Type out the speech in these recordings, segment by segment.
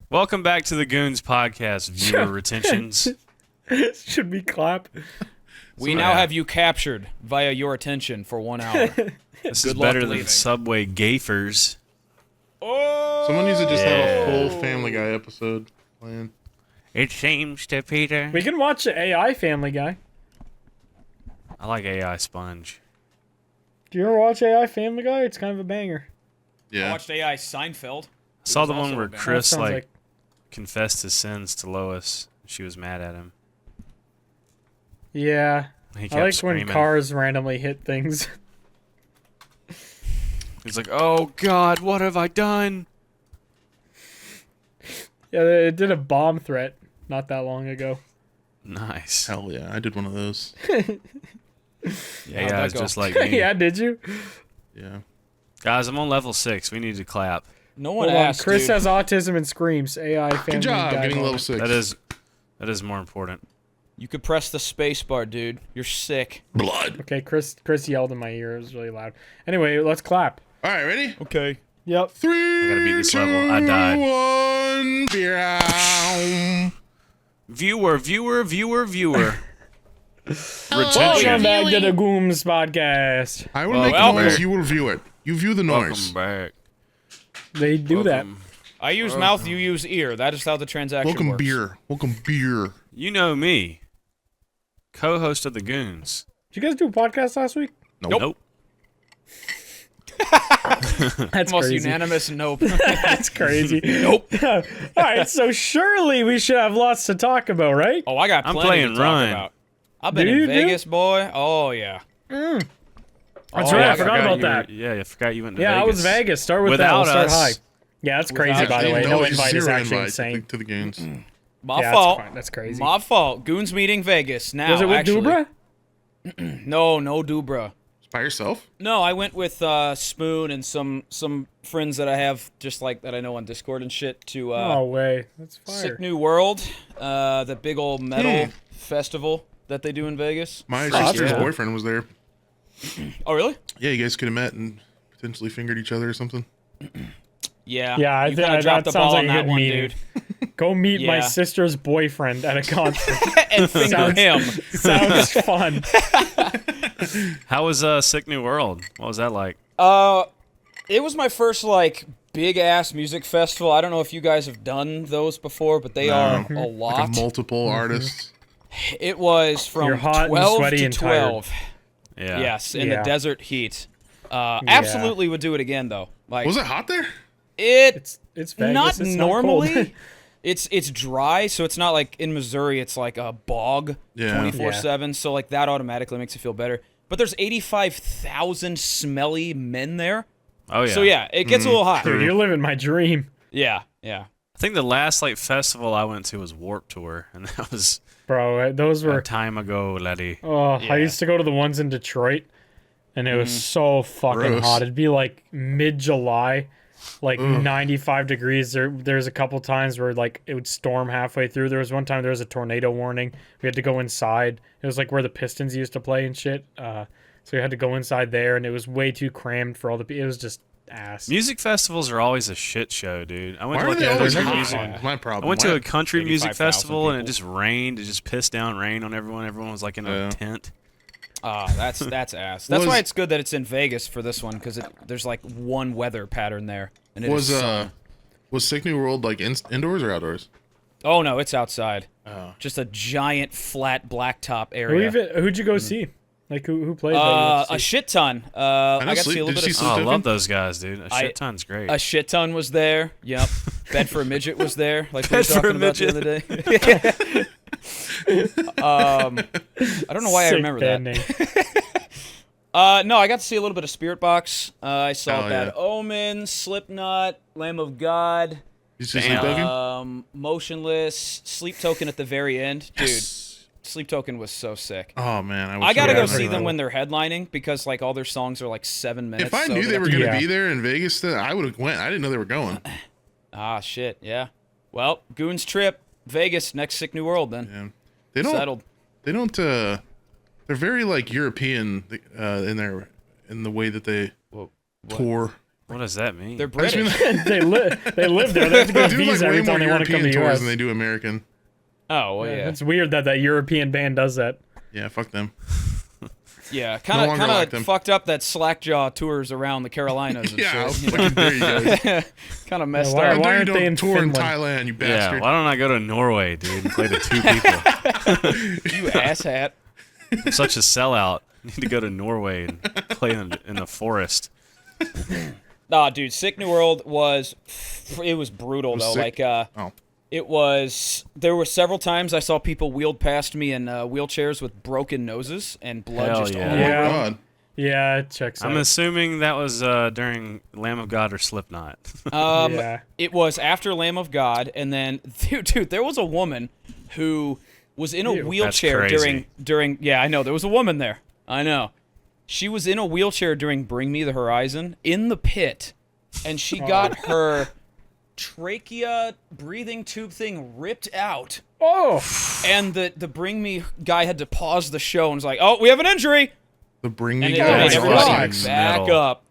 Welcome back to the Goons podcast, viewer retentions. Should we clap? We now have you captured via your attention for 1 hour. This is better than Subway Gafers. Oh! Someone needs to just have a full Family Guy episode planned. It seems to Peter. We can watch the AI Family Guy. I like AI Sponge. Do you ever watch AI Family Guy? It's kind of a banger. Yeah. I watched AI Seinfeld. I saw the was one also where a banger. Chris That sounds confessed his sins to Lois. She was mad at him. Yeah. He I kept like screaming. when cars randomly hit things. He's like, "Oh God, what have I done?" Yeah, it did a bomb threat not that long ago. Nice. Hell yeah, I did one of those. AI is just like me. Yeah, did you? Yeah. Guys, I'm on level 6. We need to clap. No one Hold on. asked, Chris dude. has autism and screams. AI Family Good job Guy getting moment. level 6. That is more important. You could press the space bar, dude. You're sick. Blood. Okay, Chris yelled in my ear. It was really loud. Anyway, let's clap. All right, ready? Okay. Yep. 3, I gotta beat this 2, level. I died. 1. Meow. Viewer. Welcome Retention. back to the Goons podcast. I will make welcome the noise. back. You will view it. You view the noise. Welcome back. They do Welcome. I use mouth, you use ear. That is how the transaction Welcome works. beer. Welcome beer. You know me, co-host of the Goons. Did you guys do a podcast last week? Nope. That's Most crazy. unanimous nope. That's crazy. Nope. All right, so surely we should have lots to talk about, right? Oh, I got I'm plenty playing to talk Run. about. I've been Do in you do? Vegas, boy. Oh, yeah. That's Oh, right. yeah, I forgot about you that. Yeah, I forgot you went to Yeah, Vegas. I was Vegas. Start with Without that. We'll us. start high. Yeah, that's crazy, Without by the way. Actually, No invite is zero actually invite insane. to the Goons. My Yeah, fault. that's crazy. My fault. Goons meeting Vegas. Now, Was it with actually. Dubra? No Dubra. By yourself? No, I went with Spoon and some friends that I have just like that I know on Discord and shit to No way. That's fire. Sick New World, the big old metal festival that they do in Vegas. My Fuck sister's yeah. boyfriend was there. Oh, really? Yeah, you guys could have met and potentially fingered each other or something. Yeah. Yeah, you kind of dropped the that sounds ball like on a that good one, meeting. dude. Go meet my Yeah. sister's boyfriend at a concert. And finger him. Sounds fun. How was Sick New World? What was that like? It was my first like big ass music festival. I don't know if you guys have done those before, but they are a lot. Like a multiple artists. It was from You're hot and 12 sweaty to and tired. 12. Yeah. Yes, in Yeah. the desert heat. Absolutely would do it again though. Like Was it hot there? it It's Vegas. not it's normally. Not cold. It's dry, so it's not like in Missouri. It's like a bog, Yeah. 24/7. So like that automatically makes it feel better. But there's 85,000 smelly men there. Oh yeah. So yeah, it gets a little hot. Dude, you're living my dream. Yeah. I think the last festival I went to was Warped Tour, and that was Bro, those a were... time ago, laddie. Oh, Yeah. I used to go to the ones in Detroit, and it was so fucking Gross. hot. It'd be like mid-July, like 95 degrees. There's a couple times where like it would storm halfway through. There was one time there was a tornado warning. We had to go inside. It was like where the Pistons used to play and shit. So we had to go inside there, and it was way too crammed for all the people. It was just ass. Music festivals are always a shit show, dude. I went Why to are like they a always country hot? music. That's my problem. I went to Why- a country music 85,000 festival and it people. just rained. It just pissed down rain on everyone. Everyone was like in a Yeah. tent. That's ass. That's Was- why it's good that it's in Vegas for this one because there's like one weather pattern there. And it Was is was Sick New World like indoors or outdoors? oh no, it's outside. Oh. Just a giant flat blacktop Who area. who'd you go see? Like who played? that you went to A see? shit ton. I got to see a little Did you bit see of Oh, I Sleep love Token? those guys, dude. A shit ton's great. a shit ton was there. Yep. Bed for a midget was there. Like we were Bed for a talking about the other day. I don't know why I Sick remember band that. name. No, I got to see a little bit of Spirit Box. I saw Oh, Bad yeah. Omen, Slipknot, Lamb of God, You see Sleep Damn. Token? Motionless, Sleep Token at the very end. Dude, Sleep Token was so sick. Oh man, wish I gotta would've go been see there. them when they're headlining because like all their songs are like 7 minutes. If I so knew they'd they have were to- gonna Yeah. be there in Vegas, then I would have went. I didn't know they were going. Ah shit, yeah. Well, Goons trip, Vegas, next Sick New World then. Yeah. They don't. Settled. They don't. They're very like European in the way that they tour. What does that mean? They're I just British. mean, they live there. They have to they get a do like visa way every more time they want to come European to the tours US. than they do American. Oh, well, yeah. It's weird that that European band does that. Yeah, fuck them. Yeah, No kind longer of like them. fucked up that Slackjaw tours around the Carolinas and Yeah, shit. fucking dare you guys. Kind of messed why- How up. why dare you aren't they don't in tour in Finland? Thailand, you Yeah, bastard? why don't I go to Norway, dude, and play to 2 people? You asshat. I'm such a sellout. I need to go to Norway and play in the forest. Nah, dude, Sick New World was brutal though. sick? Like Oh. there were several times I saw people wheeled past me in wheelchairs with broken noses and blood Hell just yeah. all over. Yeah. God. Yeah, it checks out. I'm assuming that was during Lamb of God or Slipknot. Yeah. It was after Lamb of God, and then dude, there was a woman who was in a Ew. wheelchair That's crazy. during. Yeah, I know there was a woman there. I know. She was in a wheelchair during Bring Me the Horizon in the pit, and she got her trachea breathing tube thing ripped out. Oh, And the Bring Me guy had to pause the show and was like, "Oh, we have an injury," The Bring and Me they God, made that's everybody rocks. back Metal. up.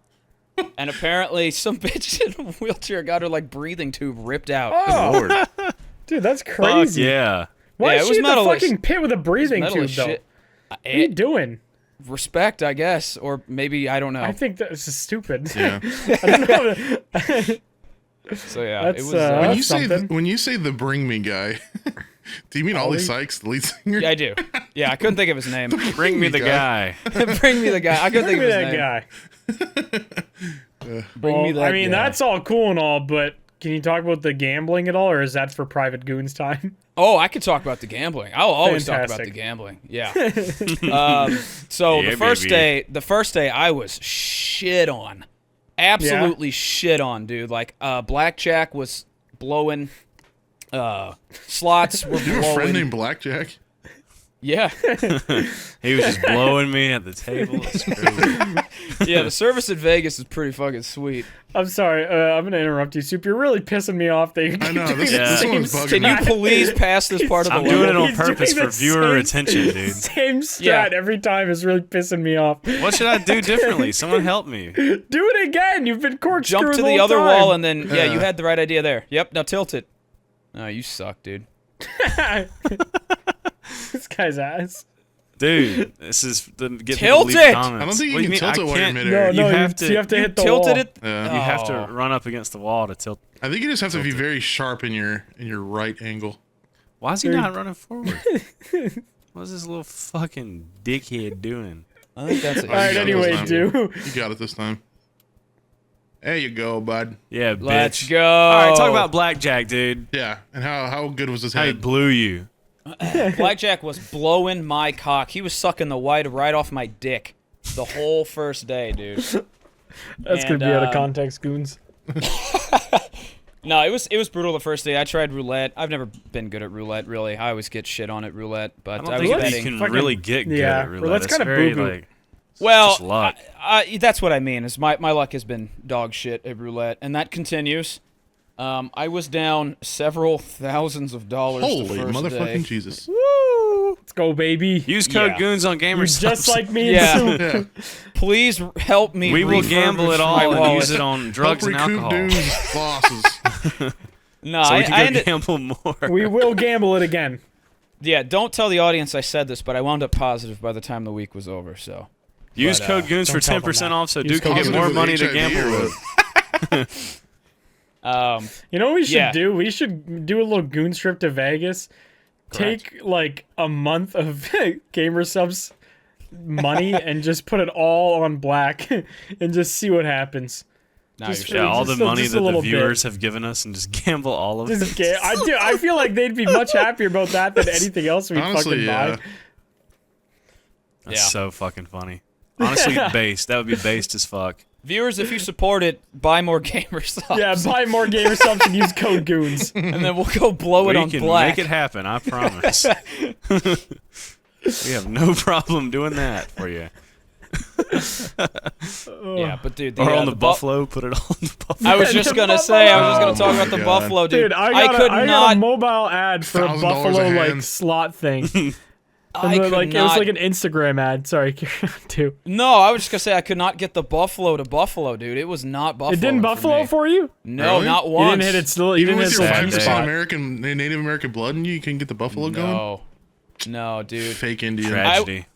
And apparently, some bitch in a wheelchair got her like breathing tube ripped out. oh, Lord. dude, that's Fuck crazy. yeah. Why Yeah, is it was she in the metal as- fucking pit with a breathing Metal tube as though? shit. What are you doing? Respect, I guess, or maybe I don't know. I think that's just stupid. Yeah. I don't know. So yeah, That's, it was. When That's you say something. when you say the Bring Me guy, do you mean Ollie Ollie? Sykes, the lead singer? yeah, I do. Yeah, I couldn't think of his name. Bring me the guy. Bring me the guy. I couldn't Bring think me of his that name. guy. Bring me Well, that I mean, guy. that's all cool and all, but can you talk about the gambling at all, or is that for private goons time? Oh, I could talk about the gambling. I'll always talk about Fantastic. the gambling. Yeah. So Yeah, the first baby. day, I was shit on, absolutely shit on, dude. Like, blackjack was blowing, slots were You have a friend blowing. named Blackjack? Yeah, He was just blowing me at the table. It's crazy. yeah. The service at Vegas is pretty fucking sweet. I'm sorry, I'm gonna interrupt you, Soup. You're really pissing me off. That you I know, this Yeah. one's bugging Can me. you please pass this part of the I'm doing it level? on He's purpose doing for the viewer same- attention, dude. Same strat Yeah. every time is really pissing me off. What should I do differently? Someone help me. Do it again. You've been corkscrewed Jump to the the whole other time. wall and then Yeah. you had the right idea there. Yep. Now tilt it. Oh, you suck, dude. This guy's ass. Dude, this is the get Tilt people to leave it! comments. I don't think What you do can mean? tilt it I while you're can't- midair. No, You have to- you have to hit the tilted wall. it. Yeah. You have to Oh. run up against the wall to tilt. I think you just have to be very sharp in your right angle. Why is he Dude. not running forward? What's this little fucking dickhead doing? I think that's it. All right, got anyway, this time. do. You got it this time. There you go, bud. Yeah, bitch. Let's go. All right, talk about blackjack, dude. Yeah, and how good was his How he head? blew you. Blackjack was blowing my cock. He was sucking the white right off my dick the whole first day, dude. That's And, gonna be out of context, goons. No, it was brutal the first day. I tried roulette. I've never been good at roulette, really. I always get shit on at roulette, I but don't I think was you betting. can Fucking- really get good yeah, at roulette. roulette's It's kinda very boo-boo. like Well, just luck. that's what I mean. Is my luck has been dog shit at roulette, and that continues. I was down several thousands of dollars the Holy first motherfucking day. Jesus! Let's go, baby. use code Yeah. Goons on You're Gamersubs. just like me Yeah. and Soup. Yeah, Please help me. we will gamble it refurbish all my and wallet. use it on drugs help and recoup alcohol, dues losses. No, so we I can go ended. gamble more. We will gamble it again. Yeah, don't tell the audience I said this, but I wound up positive by the time the week was over. So Use But, code Goons for don't tell them 10% that. off, so Use Duke can code get Positive more with money to HIV gamble or with. You know what we should Yeah. do? We should do a little goons trip to Vegas. Take like a month of gamer subs money and just put it all on black and just see what happens. now Just you're Yeah, all the Just a- money just a that the little bit. viewers have given us and just gamble all of it. Just I feel like they'd be much happier about that than anything else we Honestly, fucking yeah. buy. That's Yeah. so fucking funny. Honestly, based. That would be based as fuck. viewers, if you support it, buy more gamer subs. Yeah, buy more gamer subs and use code goons. and then we'll go blow it We on can black. make it happen, I promise. We have no problem doing that for you. Yeah, but dude, Or on the Bu- buffalo, put it on the buffalo. I was just gonna say, I was just gonna Oh talk about my the God. buffalo, dude. Dude, I got could a not. mobile ad for a $1,000 buffalo a like hand. slot thing. I could It was not. like an Instagram ad. Sorry, too. No, I was just gonna say I could not get the buffalo to buffalo, dude. It was not buffalo. It didn't buffalo me. for you? No, Really? not You once. didn't hit it still. You Even didn't with hit your the Sad 5% sweet day. spot. American, Native American blood in you, you couldn't get the buffalo going? No, dude. Fake Indian. Tragedy.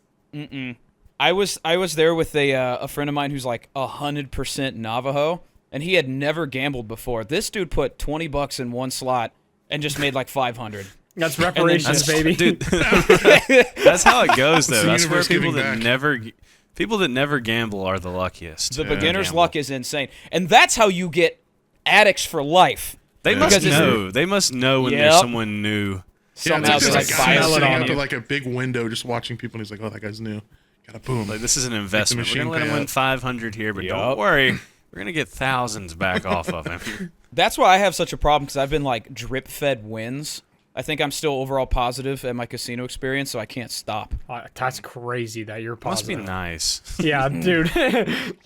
I was there with a friend of mine who's like 100% Navajo, and he had never gambled before. This dude put $20 in one slot and just made like 500. That's reparations, baby. Dude, that's how it goes, though. the That's where universe people giving that never gamble are the luckiest. The to beginner's gamble. luck is insane, and that's how you get addicts for life. They Yeah. must Because it's- know. They must know when Yep. there's someone new. Yeah, Somehow it's they like like a guy smell it sitting on out you. to like a big window just watching people, and he's like, oh, that guy's new. Gotta boom. Like, this is an investment. We're machine gonna let him win payout. 500 here, but Yup. don't worry, we're gonna get thousands back off of him. That's why I have such a problem, because I've been like drip fed wins. I think I'm still overall positive at my casino experience, so I can't stop. That's crazy that you're Must be positive. nice. Yeah, dude.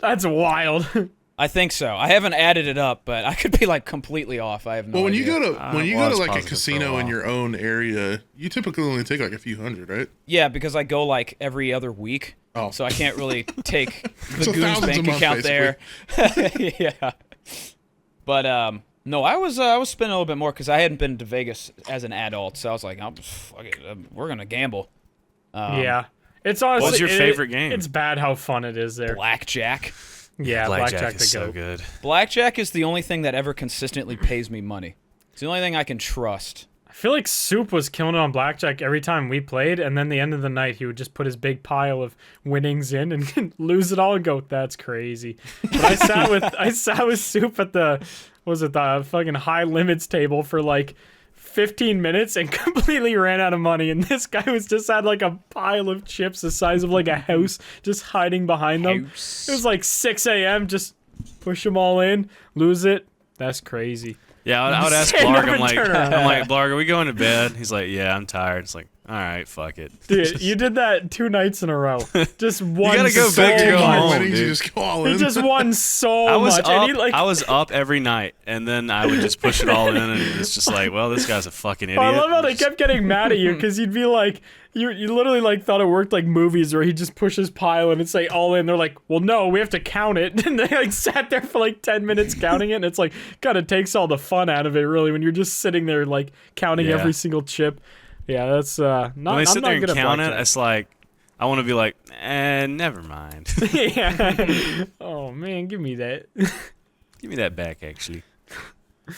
That's wild. I think so. I haven't added it up, but I could be like completely off. I have no Well, when idea. you go to well, it's like a positive for a casino in while. your own area, you typically only take like a few hundred, right? Yeah, because I go like every other week. Oh. So I can't really take the So Goons thousands a bank month, account there. Yeah. But no, I was spending a little bit more because I hadn't been to Vegas as an adult, so I was like, fuck it, we're gonna gamble. Yeah. It's honestly. What's your favorite game? It's bad how fun it is there. Blackjack. Yeah, Blackjack the is so goat. good. Blackjack is the only thing that ever consistently pays me money. It's the only thing I can trust. I feel like Soup was killing it on blackjack every time we played, and then the end of the night he would just put his big pile of winnings in and lose it all and go, "That's crazy." But I sat with Soup at the fucking high limits table for like 15 minutes and completely ran out of money, and this guy was just had like a pile of chips the size of like a house just hiding behind them. It was like 6 a.m. just push them all in, lose it. That's crazy. Yeah, I would ask Stand up Blarg. and turn around. I'm like, Blarg, are we going to bed? He's like, yeah, I'm tired. It's like, all right, fuck it. Dude, you did that 2 nights in a row. Just won gotta go so big to go much. home. Winnings, you dude. just go all He in. just won so I was much. up. And he, like, I was up every night, and then I would just push it all in, and it's just like, well, this guy's a fucking idiot. I love how they kept getting mad at you because you'd be like, you literally like thought it worked like movies where he just pushes pile and it's like all in. They're like, well, no, we have to count it. And they like sat there for like 10 minutes counting it. And it's like, kind of takes all the fun out of it, really, when you're just sitting there like counting Yeah. every single chip. Yeah, that's not. When they I'm sit not there good and at count it, blackjack. it's like, I want to be like, never mind. Yeah. Oh man, give me that. Give me that back, actually.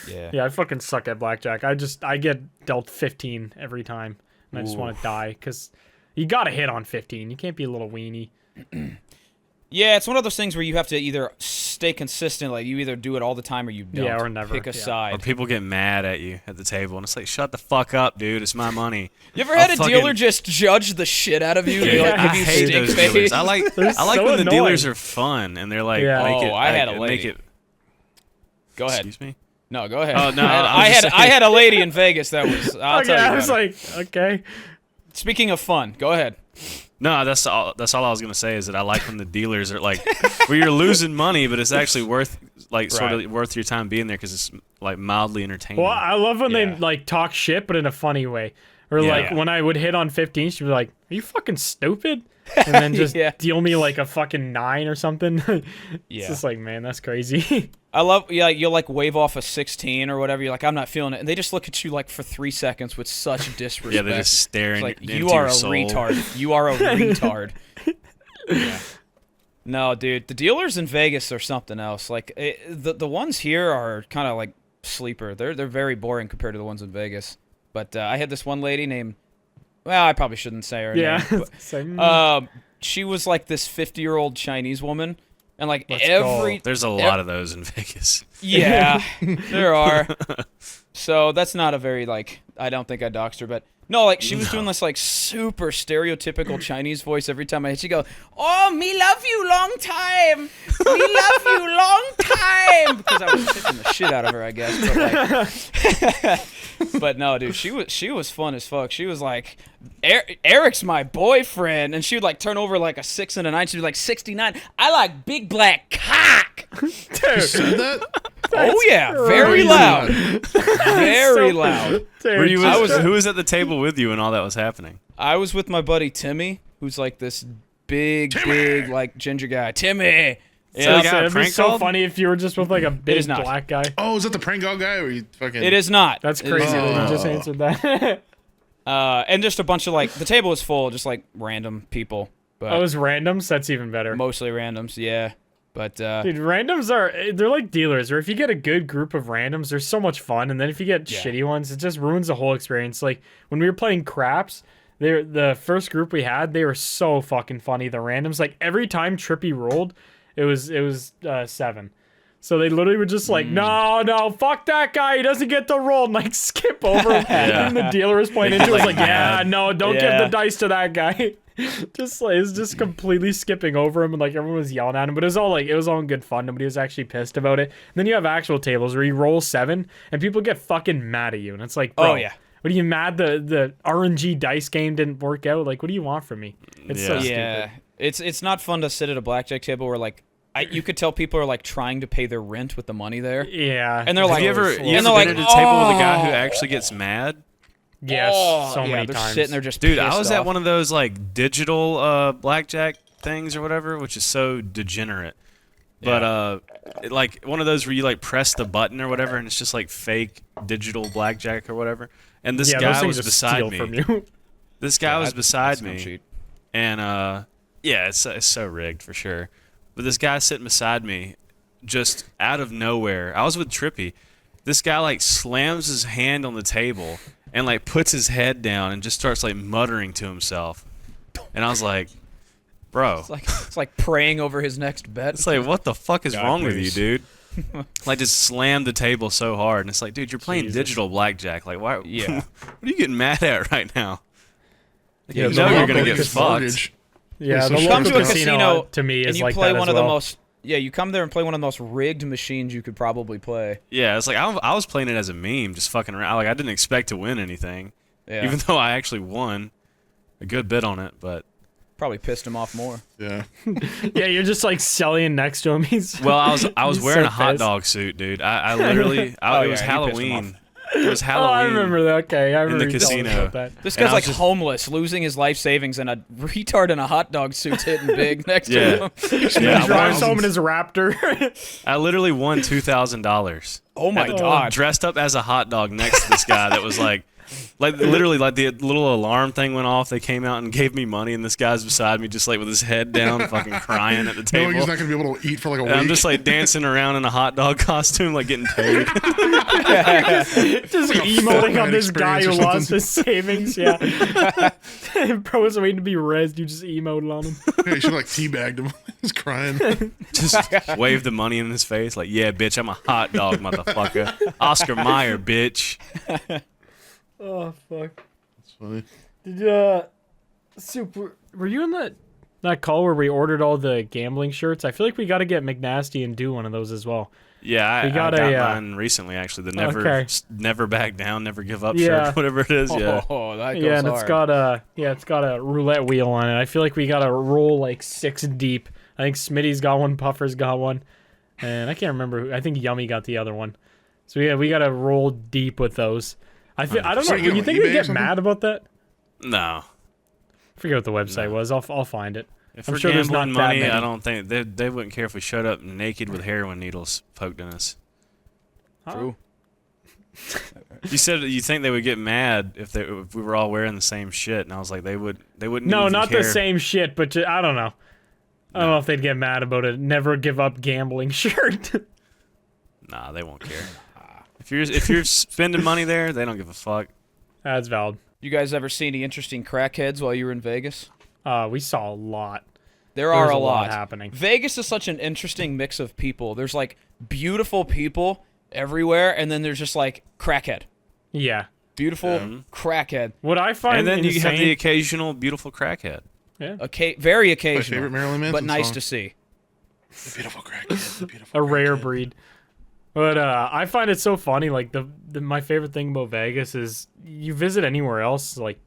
Yeah. Yeah, I fucking suck at blackjack. I get dealt 15 every time, and I just want to die because you got to hit on 15. You can't be a little weenie. Yeah, it's one of those things where you have to either stay consistent, like you either do it all the time or you don't. Yeah, or never, Pick a yeah. Or side. people get mad at you at the table, and it's like, shut the fuck up, dude. It's my money. You ever had I'll a fucking- dealer just judge the shit out of you? They, like, Yeah. give I you hate stink those face? dealers. I like They're so so when the dealers annoying. are fun and they're like, Yeah. make it. Oh, I had a make lady. it. Go ahead. Excuse me. No, go ahead. Oh, no, I I'm just I saying. had a lady in Vegas that was. I'll Okay, tell you I was about it. like, okay. Speaking of fun, go ahead. No, that's all. That's all I was gonna say is that I like when the dealers are like, where you're losing money, but it's actually worth sort Right. of worth your time being there because it's like mildly entertaining. Well, I love when Yeah. they like talk shit, but in a funny way. Or Yeah. like when I would hit on 15, she'd be like, "Are you fucking stupid?" And then just Yeah. deal me like a fucking 9 or something. It's Yeah. just like, man, that's crazy. I love, yeah, you'll like wave off a 16 or whatever. You're like, I'm not feeling it. And they just look at you like for 3 seconds with such disrespect. yeah, they're just staring. It's like, into you are your a soul. retard. You are a retard. Yeah. No, dude, the dealers in Vegas are something else. Like the ones here are kind of like sleeper. They're very boring compared to the ones in Vegas. But I had this one lady named, well, I probably shouldn't say her Yeah. name. So, She was like this 50-year-old Chinese woman, and like Let's every go. There's a lot of those in Vegas. yeah, there are. So that's not a very like. I don't think I doxed her, but no, like she was doing this like super stereotypical Chinese voice every time I hit. She go, "Oh, me love you long time, me love you long time," because I was kicking the shit out of her, I guess. But, like, but no, dude, she was fun as fuck. She was like, Eric's my boyfriend, and she would like turn over like a 6 and a 9. She'd be like 69. I like big black cock. Said that? Oh yeah, very crazy. loud, very So- loud. dude, Were you? I was- Who was at the table with you when all that was happening? I was with my buddy Timmy, who's like this big, like ginger guy. Timmy. Yeah, So it'd be prank so called? funny if you were just with like a big not. black guy. Oh, is that the prank call guy? Or you fucking? It is not. That's It is crazy that not. you just answered that. And just a bunch of like the table was full, of just like random people, but Oh, it was randoms? That's even better. mostly randoms. Yeah, but Dude, randoms they're like dealers, or if you get a good group of randoms, they're so much fun, and then if you get Yeah. shitty ones, it just ruins the whole experience. Like, when we were playing craps, the first group we had, they were so fucking funny, the randoms. Like, every time Trippy rolled, it was 7. So they literally were just like, no, fuck that guy. He doesn't get to roll. And like skip over him. And the dealer was playing into it. Was like, yeah, no, don't give Yeah. the dice to that guy. Just like, it's just completely skipping over him. And like everyone was yelling at him. But it was all in good fun. Nobody was actually pissed about it. And then you have actual tables where you roll 7 and people get fucking mad at you. And it's like, bro, Oh, yeah. what are you mad the RNG dice game didn't work out? Like, what do you want from me? It's so Yeah. stupid. yeah, it's not fun to sit at a blackjack table where like you could tell people are like trying to pay their rent with the money there. Yeah. And they're Have like- you ever, And you ever they're like, been at a table with a guy who "Oh." actually gets mad? Yes, so yeah, many they're times. sitting there just Dude, I pissed was at off. one of those like digital blackjack things or whatever, which is so degenerate. But like one of those where you like press the button or whatever, and it's just like fake digital blackjack or whatever. And this Yeah, those guy things was just beside steal me. from you. This guy was beside That's no me, cheat. and yeah, it's so rigged for sure. But this guy sitting beside me, just out of nowhere, I was with Trippy. This guy like slams his hand on the table and like puts his head down and just starts like muttering to himself. And I was like, bro, It's like praying over his next bet. it's like, what the fuck is God, wrong with you, please. dude? Like, just slammed the table so hard, and it's like, dude, you're playing Jesus. digital blackjack. Like, why? Yeah. What are you getting mad at right now? Like, Yeah, you the know you're local gonna get His fucked. mortgage. Yeah, So the she Come local to a casino, casino to me and is you like play that one as of the well. most. Yeah, you come there and play one of the most rigged machines you could probably play. Yeah, it's like I was playing it as a meme, just fucking around. Like, I didn't expect to win anything, Yeah, even though I actually won a good bit on it. But probably pissed him off more. Yeah. Yeah, you're just like selling next to him. He's well, I was He's wearing so a hot pissed. dog suit, dude. I literally, Oh, it was yeah, you pissed him Halloween. It was Oh, Halloween. I remember that. Okay, I remember the you telling me casino. about that. This And guy's I was like just- homeless, losing his life savings, and a retard in a hot dog suit's hitting big next Yeah. to him. Yeah, He drives home in his Raptor. I literally won $2,000. Oh my god! Dressed up as a hot dog next to this guy that was like literally like the little alarm thing went off. They came out and gave me money, and this guy's beside me just like with his head down, fucking crying at the Knowing table. he's not gonna be able to eat for like a And week. I'm just like dancing around in a hot dog costume, like getting paid. Just like a emoting on Fortnite this guy who experience or lost something. his savings. Yeah. Bro was waiting to be rezzed. You just emoted on him. Yeah, you should like teabagged him. He's crying. Just waved the money in his face, like, yeah, bitch, I'm a hot dog, motherfucker. Oscar Mayer, bitch. Oh, fuck. That's funny. Did Super? Were you in that call where we ordered all the gambling shirts? I feel like we got to get McNasty and do one of those as well. Yeah, I We got got a, mine recently, actually. The Okay. never back down, never give up Yeah. shirt, whatever it is. Yeah. Oh, that goes Yeah, and hard. it's got a roulette wheel on it. I feel like we got to roll like 6 deep. I think Smitty's got one, Puffer's got one, and I can't remember who. I think Yummy got the other one. So yeah, we got to roll deep with those. I don't know. So you get You on think eBay they or get something? mad about that? No. I forget what the website was. I'll find it. If I'm we're sure there's gambling not that money, many. I don't think they wouldn't care if we showed up naked with heroin needles poked in us. True. You said you think they would get mad if we were all wearing the same shit, and I was like, they wouldn't. No, even not care. the same shit, but I don't know. I don't know if they'd get mad about a never give up gambling shirt. Nah, they won't care. If you're spending money there, they don't give a fuck. That's valid. You guys ever see any interesting crackheads while you were in Vegas? We saw a lot. There are There's a lot happening. Vegas is such an interesting mix of people. There's like beautiful people everywhere, and then there's just like crackhead. Yeah. Beautiful crackhead. What I find And then you have the insane- occasional beautiful crackhead. Very My occasional, favorite Marilyn Manson but nice song. to see. The beautiful crackhead. The beautiful a rare crackhead. breed. But I find it so funny. Like my favorite thing about Vegas is you visit anywhere else, like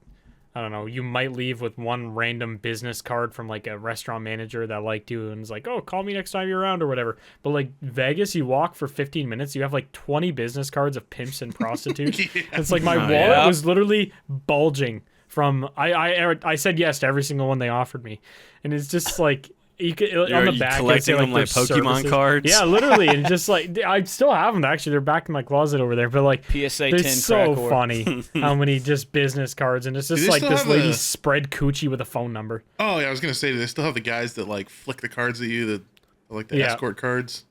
I don't know, you might leave with one random business card from like a restaurant manager that liked you and is like, oh, call me next time you're around or whatever. But like Vegas, you walk for 15 minutes, you have like 20 business cards of pimps and prostitutes. Yeah. It's like my Oh, wallet yeah. was literally bulging from I said yes to every single one they offered me, and it's just like you could on the you back collecting them their like Pokemon services. cards? Yeah, literally, and just like I still have them. Actually, they're back in my closet over there. But like, PSA they're 10 so crack whore. funny how many just business cards, and it's just they like still this have lady the- spread coochie with a phone number. Oh yeah, I was gonna say, do they still have the guys that like flick the cards at you, that like the Yeah. escort cards?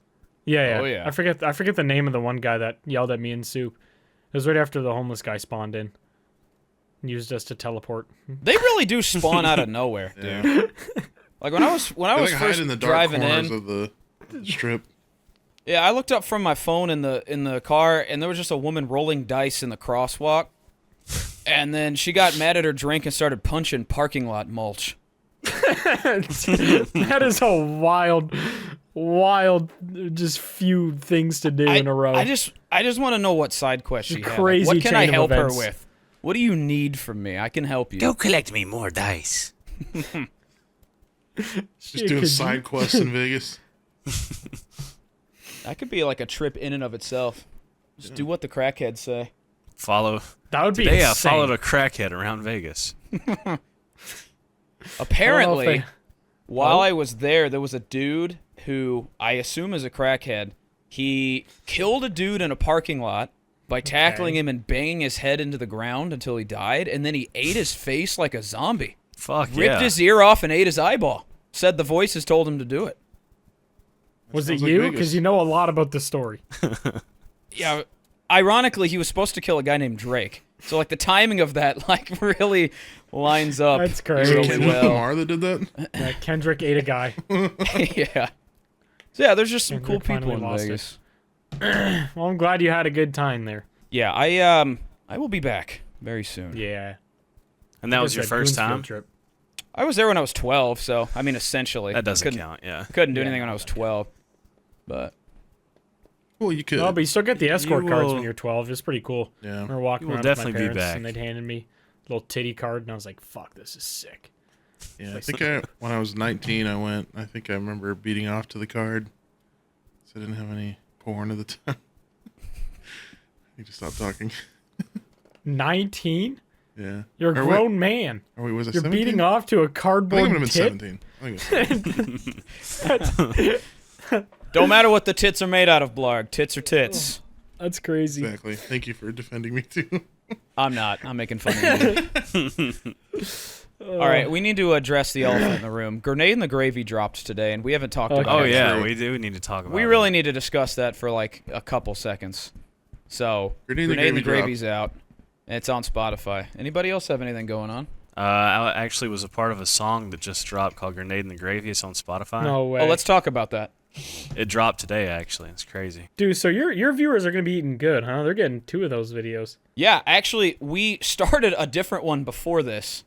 Yeah. Oh, yeah. I forget the name of the one guy that yelled at me in soup. It was right after the homeless guy spawned in. And used us to teleport. They really do spawn out of nowhere, dude. Yeah. Like when I was They like hide first in the dark driving corners in, of the strip. yeah, I looked up from my phone in the car, and there was just a woman rolling dice in the crosswalk, and then she got mad at her drink and started punching parking lot mulch. That is a wild, just few things to do in a row. I just want to know what side quest she had. Like, crazy what can I chain of help her events. with? What do you need from me? I can help you. Go collect me more dice. Just doing side quests in Vegas. That could be like a trip in and of itself. Just do what the crackheads say. Follow. That would be Today I insane. followed a crackhead around Vegas. Apparently, they- while I was there was a dude who I assume is a crackhead. He killed a dude in a parking lot by tackling him and banging his head into the ground until he died, and then he ate his face like a zombie. Fuck Ripped yeah. his ear off and ate his eyeball. Said the voices told him to do it. Was it Sounds like you? Vegas. Because you know a lot about the story. Yeah, ironically, he was supposed to kill a guy named Drake. So, like, the timing of that, like, really lines up. That's Is it crazy. really Kendrick well. Lamar that did that? Yeah, Kendrick ate a guy. Yeah. So, yeah, there's just some cool Kendrick people finally in lost it. Vegas. Well, I'm glad you had a good time there. Yeah, I will be back very soon. Yeah. And that was your Like first Goons field time? trip. I was there when I was 12, so, I mean, essentially. That doesn't couldn't, count, yeah. Couldn't do Yeah, anything when I was 12. But, Well, you could. No, but you still get the escort You cards will- when you're 12. It's pretty cool. Yeah. We were walking You will around with definitely my be parents, back. and they'd handed me a little titty card, and I was like, "Fuck, this is sick." Yeah, I think when I was 19, I went. I think I remember beating off to the card. So I didn't have any porn at the time. You just stopped talking. 19? Yeah. You're a Or grown man. Wait, wait, was I You're 17? beating off to a I think I cardboard would have been tit. 17. I think it was don't matter what the tits are made out of, Blarg. Tits are tits. That's crazy. exactly. Thank you for defending me too. I'm not. I'm making fun of you. All right, we need to address the elephant in the room. Grenade in the Gravy dropped today, and we haven't talked Okay. about Oh, it. yeah, True. we do need to talk about We it. really need to discuss that for like a couple seconds. So, Grenade in the Grenade in the Gravy Gravy's out. And it's on Spotify. Anybody else have anything going on? I actually was a part of a song that just dropped called Grenade in the Gravy. It's on Spotify. No way. Oh, let's talk about that. It dropped today, actually. It's crazy. Dude, so your viewers are going to be eating good, huh? They're getting 2 of those videos. Yeah, actually, we started a different one before this.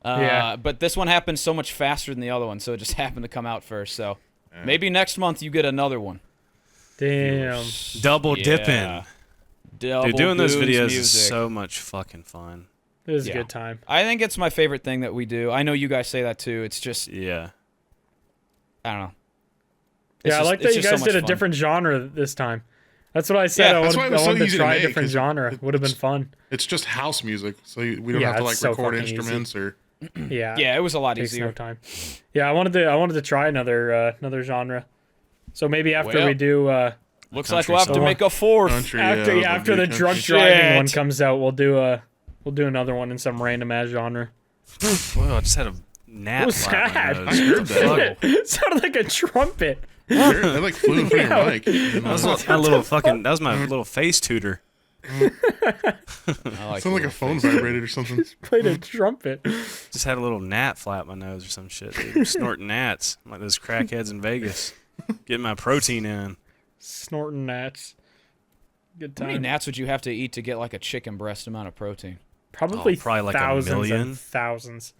Yeah. But this one happened so much faster than the other one, so it just happened to come out first. So maybe next month you get another one. Damn. Double Yeah. dipping. Double Dude, doing those Goons videos music. is so much fucking fun. It was Yeah. a good time. I think it's my favorite thing that we do. I know you guys say that too. It's just, Yeah. I don't know. It's Yeah, I just- like it's that you just so guys much did a fun. different genre this time. That's what I said. Yeah, I that's wanted, why it was I so wanted to easy to try a make, different 'cause genre. Would have been fun. It's just house music, so we don't Yeah, have to it's like so record fucking easy. instruments or. Yeah. Yeah, it was a lot Takes easier. no time. Yeah, I wanted to try another genre. So maybe after Well, we do Looks Country like we'll have to song. make a fourth. Country, after yeah, after it'll the be drunk country. driving one Shit. comes out, we'll do another one in some random ass genre. Whoa, I just had a gnat What's fly in my that? nose. I heard that. It sounded like a trumpet. That like flew in front of your mic. That was my little fucking. That was my little face tutor. I like Sounded like a the phone face. vibrated or something. Played a trumpet. Just had a little gnat fly up my nose or some shit. Dude. Snorting gnats. I'm like those crackheads in Vegas. Getting my protein in. Snorting gnats. Good How many time. gnats would you have to eat to get like a chicken breast amount of protein? Probably, Oh, probably like a thousands million. and thousands.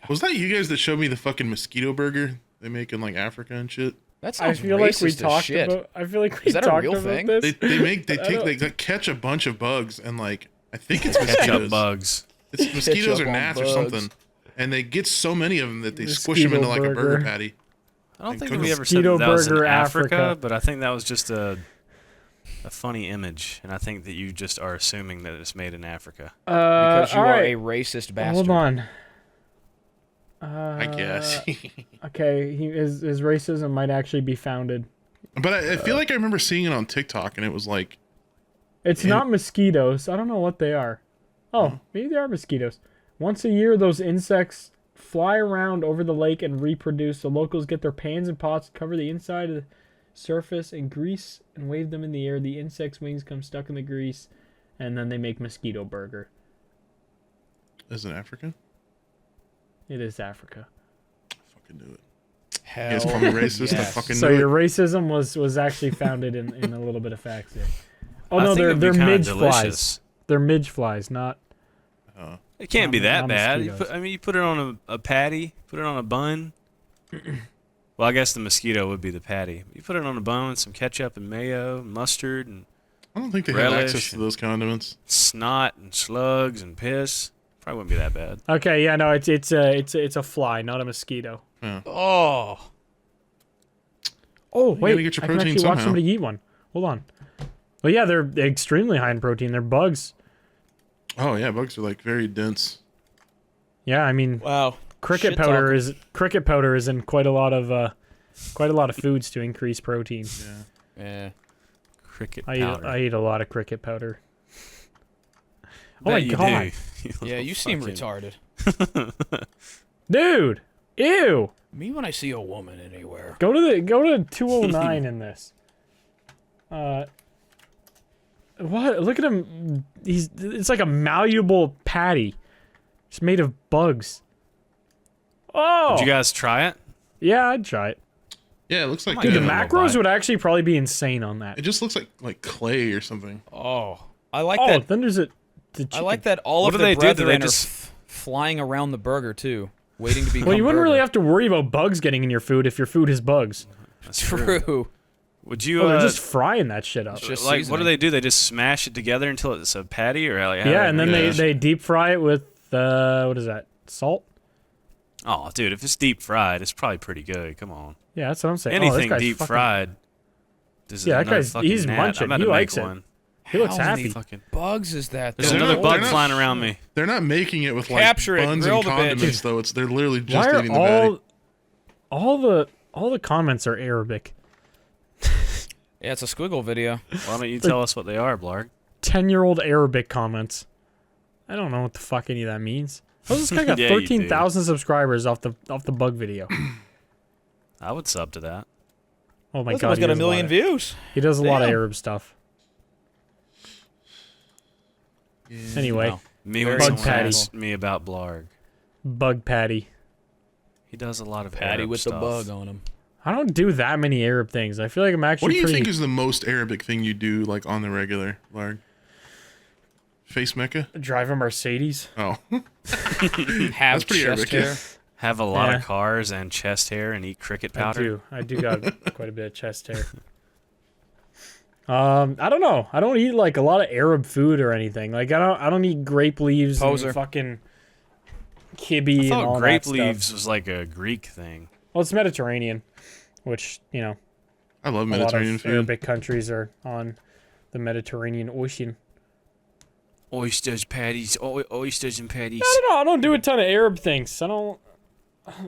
Was that you guys that showed me the fucking mosquito burger they make in like Africa and shit? That I sounds feel like we racist as talked shit. about. I feel like we Is that a talked real about thing? this. They catch a bunch of bugs and like I think it's Ketchup mosquitoes. bugs. It's mosquitoes or Ketchup on gnats or bugs. something, and they get so many of them that they squish them into like Mosquito a burger burger. patty. I don't think Cooking we ever said Mosquito that was in burger, Africa, Africa. but I think that was just a a funny image, and I think that you just are assuming that it's made in Africa. Because you all are right. a racist bastard. Hold on. I guess. Okay, his racism might actually be founded. But I feel like I remember seeing it on TikTok, and it was like, It's not mosquitoes. I don't know what they are. Oh, maybe they are mosquitoes. Once a year, those insects fly around over the lake and reproduce. The locals get their pans and pots, cover the inside of the surface in grease, and wave them in the air. The insects' wings come stuck in the grease, and then they make mosquito burger. is it African? It is Africa. I fucking knew it. Hell, You guys call me racist? I yes. fucking So knew your it. racism was actually founded in a little bit of facts there. Oh I no, think it'd be they're kinda midge flies. delicious. They're midge flies, not. It can't be that not bad. mosquitoes. You put it on a patty, put it on a bun. Well, I guess the mosquito would be the patty. You put it on a bun with some ketchup and mayo, mustard, and I don't think they have relish access to those condiments. snot and slugs and piss. Probably wouldn't be that bad. Okay, yeah, no, it's a fly, not a mosquito. Oh, Oh gotta wait, get your I can protein actually watch somehow. somebody eat one. Hold on. Well, yeah, they're extremely high in protein. They're bugs. Oh yeah, bugs are like very dense. Yeah, I mean, wow. cricket Shit powder is in quite a lot of foods to increase protein. Yeah. Yeah. Cricket I powder. eat a lot of cricket powder. Oh Bet my you god, do. Yeah, you seem fucking- retarded. dude! Ew! Me when I see a woman anywhere. Go to 209 in this. What? Look at him. It's like a malleable patty. It's made of bugs. Oh! Did you guys try it? Yeah, I'd try it. Yeah, it looks like Might Dude, the give it a little macros bite. would actually probably be insane on that. it just looks like clay or something. Oh, I like Oh, that. then there's the I chicken. like that all What of do they the do? Do they brethren are just- flying around the burger too, waiting to be. Well, you wouldn't really have to worry about bugs getting in your food if your food has bugs. That's true. True. Would you? Oh, they're just frying that shit up. Just like, what do seasoning. they do? They just smash it together until it's a patty, or like, how Yeah, do and then do they, that? they deep fry it with what is that? Salt? Oh, dude, if it's deep fried, it's probably pretty good. Come on, Yeah, that's what I'm saying. Oh, this anything guy's deep fucking- fried. This Yeah, is that guy's- he's munching. I'm about He to likes make it. one. He looks How many happy. Fucking. bugs is that? There's though? another not- bug they're not- flying around me. They're not making it with like Capture it, buns grill and the bitch. condiments though. They're literally just Why eating are the patty. all the comments are Arabic? Yeah, it's a squiggle video. Why don't you tell us what they are, Blarg? 10-year-old Arabic comments. I don't know what the fuck any of that means. How's this guy got Yeah, you do. 13,000 subscribers off the bug video? I would sub to that. Oh my This god, one's he got a does million lot of- views. He does a lot of Damn. Arab stuff. Anyway, Wow. Me Very when Bug someone patty. asks me about Blarg. bug patty. He does a lot of Patty Arab with stuff. the bug on him. I don't do that many Arab things. I feel like I'm actually What do you pretty... think is the most Arabic thing you do like on the regular, Larg? Face Mecca? drive a Mercedes. Oh. Have pretty chest Arabic, hair. yeah. Have a lot Yeah. of cars and chest hair and eat cricket powder. I do got quite a bit of chest hair. I don't know. I don't eat like a lot of Arab food or anything. Like I don't eat grape leaves Poser. and fucking kibbe I and all thought grape that leaves stuff. was like a Greek thing. Well, it's Mediterranean, which you know I love a lot Mediterranean of food. Arabic countries are on the Mediterranean Ocean. Oysters, patties, oysters and patties. I don't know. I don't do a ton of Arab things. I don't.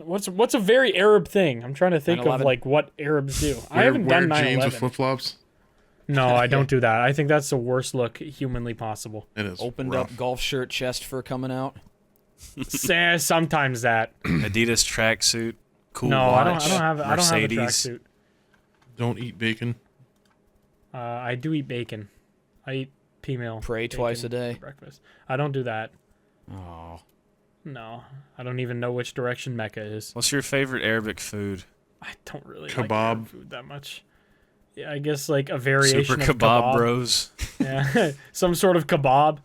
What's a very Arab thing? I'm trying to think of 9/11. like what Arabs do. I Wear- haven't done wear jeans with 9/11. flip flops. No, I don't do that. I think that's the worst look humanly possible. It is Opened rough. up golf shirt, chest fur coming out. Sometimes that. Adidas tracksuit, cool No, watch, I don't have a Mercedes. tracksuit. Don't eat bacon. I do eat bacon. I eat female. Pray bacon twice a day. for breakfast. I don't do that. Oh. No, I don't even know which direction Mecca is. What's your favorite Arabic food? I don't really like Kebab. Arab food that much. Yeah, I guess like a variation Super of kebab, bros. Yeah, some sort of kebab.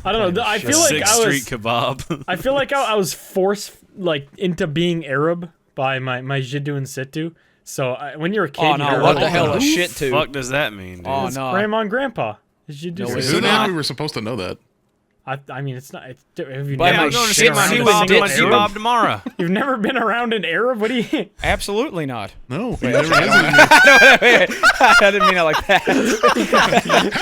I don't know. I feel like Sixth I was. Street kebab. I feel like I was forced like into being Arab by my Jiddu and Sittu. So when you're a kid, Oh, no, you're what like, the hell What is the shit to? fuck does that mean, dude? Oh, It's no. grandma and grandpa. Jiddu No, Sittu. it's Isn't not. that we were supposed to know that? I mean, it's not. It's, have you By never my I'm going to shit, see my she been was around G-Bob, a my dead single serious. Arab? G-Bob tomorrow. You've never been around an Arab? What do you? Absolutely not. No, we never visited. I didn't mean it like that.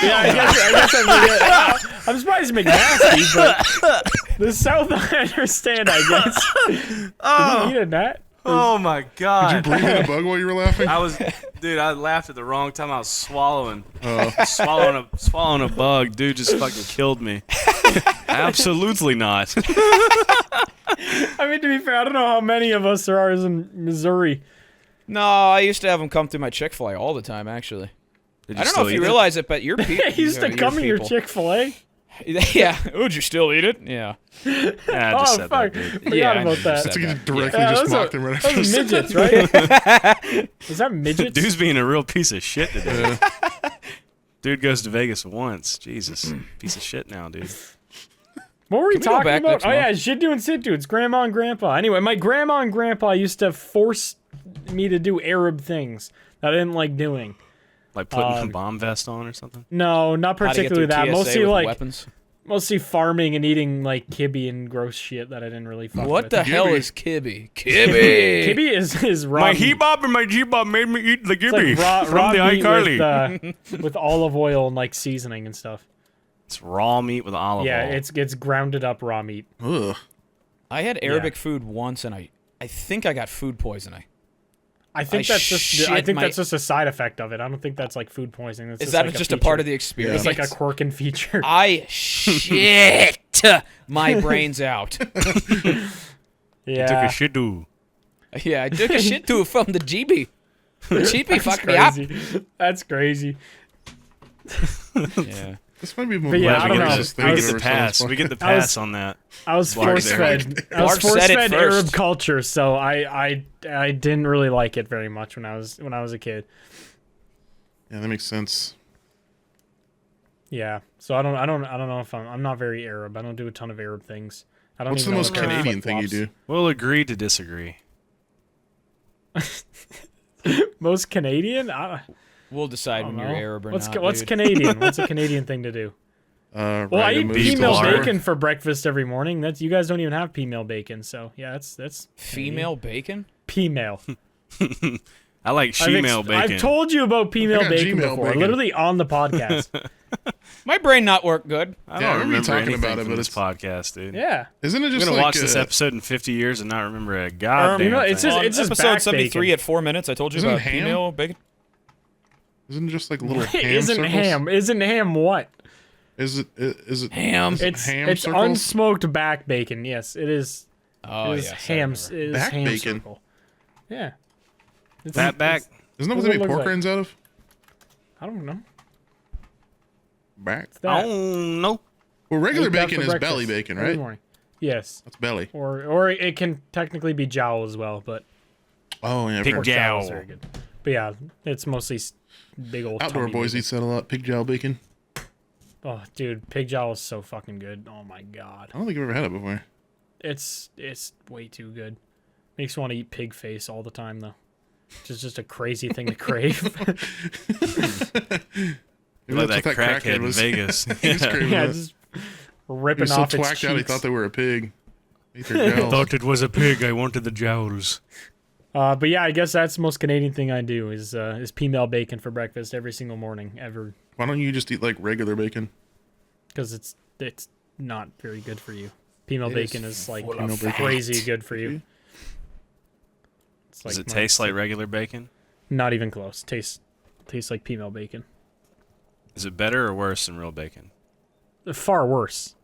Yeah, I guess I'm surprised McNasty, but the South I understand. I guess. Did he eat a gnat? Oh my God. Breathe in a bug while you were laughing? Dude, I laughed at the wrong time. I was swallowing. Oh. Swallowing a bug. Dude just fucking killed me. Absolutely not. I mean, to be fair, I don't know how many of us there are in Missouri. No, I used to have them come through my Chick-fil-A all the time, actually. Did I don't know still if eat you it? realize it, but your people. He used to come in your Chick-fil-A. Yeah. Would you still eat it? Yeah. Yeah, I just Oh said fuck! that, dude. Forgot Yeah, I about just that. said So you that. directly Yeah, just those mocked are- him right Those after are you said midgets, that. right? Is that midgets? Dude's being a real piece of shit today. Dude goes to Vegas once. Jesus. Piece of shit now, dude. What were we Can we go talking back about? next Oh yeah, month? shit doing sit dudes, grandma and grandpa. Anyway, my grandma and grandpa used to force me to do Arab things that I didn't like doing. Like putting a bomb vest on or something? No, not How to get through particularly that. TSA Mostly with like weapons. mostly farming and eating like kibbe and gross shit that I didn't really fuck What with. the hell Gibby. is kibbe? Kibbe. Kibbe is raw My meat. he-bob and my G-bob made me eat the It's gibby like raw from the meat iCarly. with olive oil and like seasoning and stuff. It's raw meat with olive Yeah, oil. it's grounded up raw meat. Ugh. I had Arabic food once, and I think I got food poisoning. I think I that's just shit that's just a side effect of it. I don't think that's like food poisoning. That's Is that like just a feature. part of the experience? It's like a quirk and feature. I shit my brains out. Yeah. Took a shit do. Yeah, I took a shit too from the GB. The GB fucked me up. Crazy. That's crazy. Yeah. This might be the most But yeah, I don't know. racist thing I We I've get ever the said on this pass. We get the I was- pass on that. I was Blarg force there. fed. I was Blarg force said it fed first. Arab culture, so I didn't really like it very much when I was a kid. Yeah, that makes sense. Yeah. So I don't know if I'm not very Arab. I don't do a ton of Arab things. I don't What's even the know most what kind of Canadian thing you flip-flops. do? We'll agree to disagree. Most Canadian? I We'll decide don't when know. you're Arab or what's not. what's dude. Canadian? What's a Canadian thing to do? Well, I ride a eat moose female to the bacon store. for breakfast every morning. That's you guys don't even have female bacon, so yeah, that's Female bacon? female. I like she-male bacon. I've told you about female I got bacon Gmail before, bacon. literally on the podcast. My brain not work good. I Yeah, I don't remember you remember talking anything about it, from but this it's- podcast, dude. Yeah. Isn't it I'm just gonna like watch this episode in 50 years and not remember a goddamn you know, it's thing. just- On it's episode back 73 bacon. at 4 minutes, I told you Isn't about ham? female bacon. Isn't it just like little ham Isn't circles? ham? Isn't ham what? Is it Ham. Is it It's ham it's circles? unsmoked back bacon. Yes, it is. Oh, it is yes, ham. I It is Back ham bacon? circle. Yeah. It's, Fat back. Isn't that what What they does it make look pork like? rinds out of? I don't know. Back. I That. don't know. Well, regular Eat that bacon for is breakfast belly bacon, every right? morning. Yes. That's belly. Or it can technically be jowl as well, but Oh yeah, I've Pig heard. jowl. jowl is very good. But yeah, it's mostly big old Outdoor tummy boys bacon. eat that a lot. Pig jowl bacon. Oh, dude, pig jowl is so fucking good. Oh my god, I don't think I've ever had it before. it's way too good. Makes you want to eat pig face all the time though. Which is just a crazy thing to crave. Maybe Like that's that what crackhead in was. Vegas. He was craving yeah, that. just He ripping was so off its twacked out he cheeks. thought they were a pig. Ate their jowls. Thought it was a pig. I wanted the jowls. But yeah, I guess that's the most Canadian thing I do is female bacon for breakfast every single morning ever, Why don't you just eat like regular bacon? because it's not very good for you. Female It bacon is is like full of fat. crazy good for you. It's Does it my- taste like regular bacon? Not even close. Tastes like female bacon. Is it better or worse than real bacon? Far worse.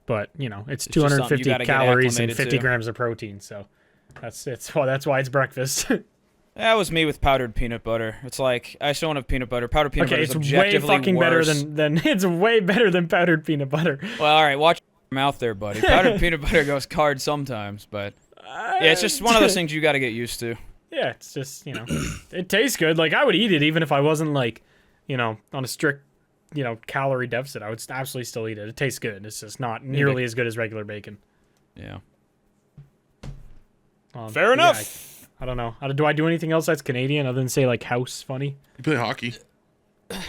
But you know, it's It's just something you 250 gotta get calories and acclimated 50 to. grams of protein. So that's why it's breakfast. That was me with powdered peanut butter. It's like I still don't have peanut butter. Powdered peanut okay, butter is it's objectively way fucking better worse. than it's way better than powdered peanut butter. Well, all right, watch your mouth there, buddy. Powdered peanut butter goes hard sometimes, but yeah, it's just one of those things you got to get used to. Yeah, it's just, you know, it tastes good. Like, I would eat it even if I wasn't, like, you know, on a strict, you know, calorie deficit. I would absolutely still eat it. It tastes good. It's just not nearly as good as regular bacon. Yeah. but Fair yeah, enough. I don't know. Do I do anything else that's Canadian other than say, like, house funny? You play hockey.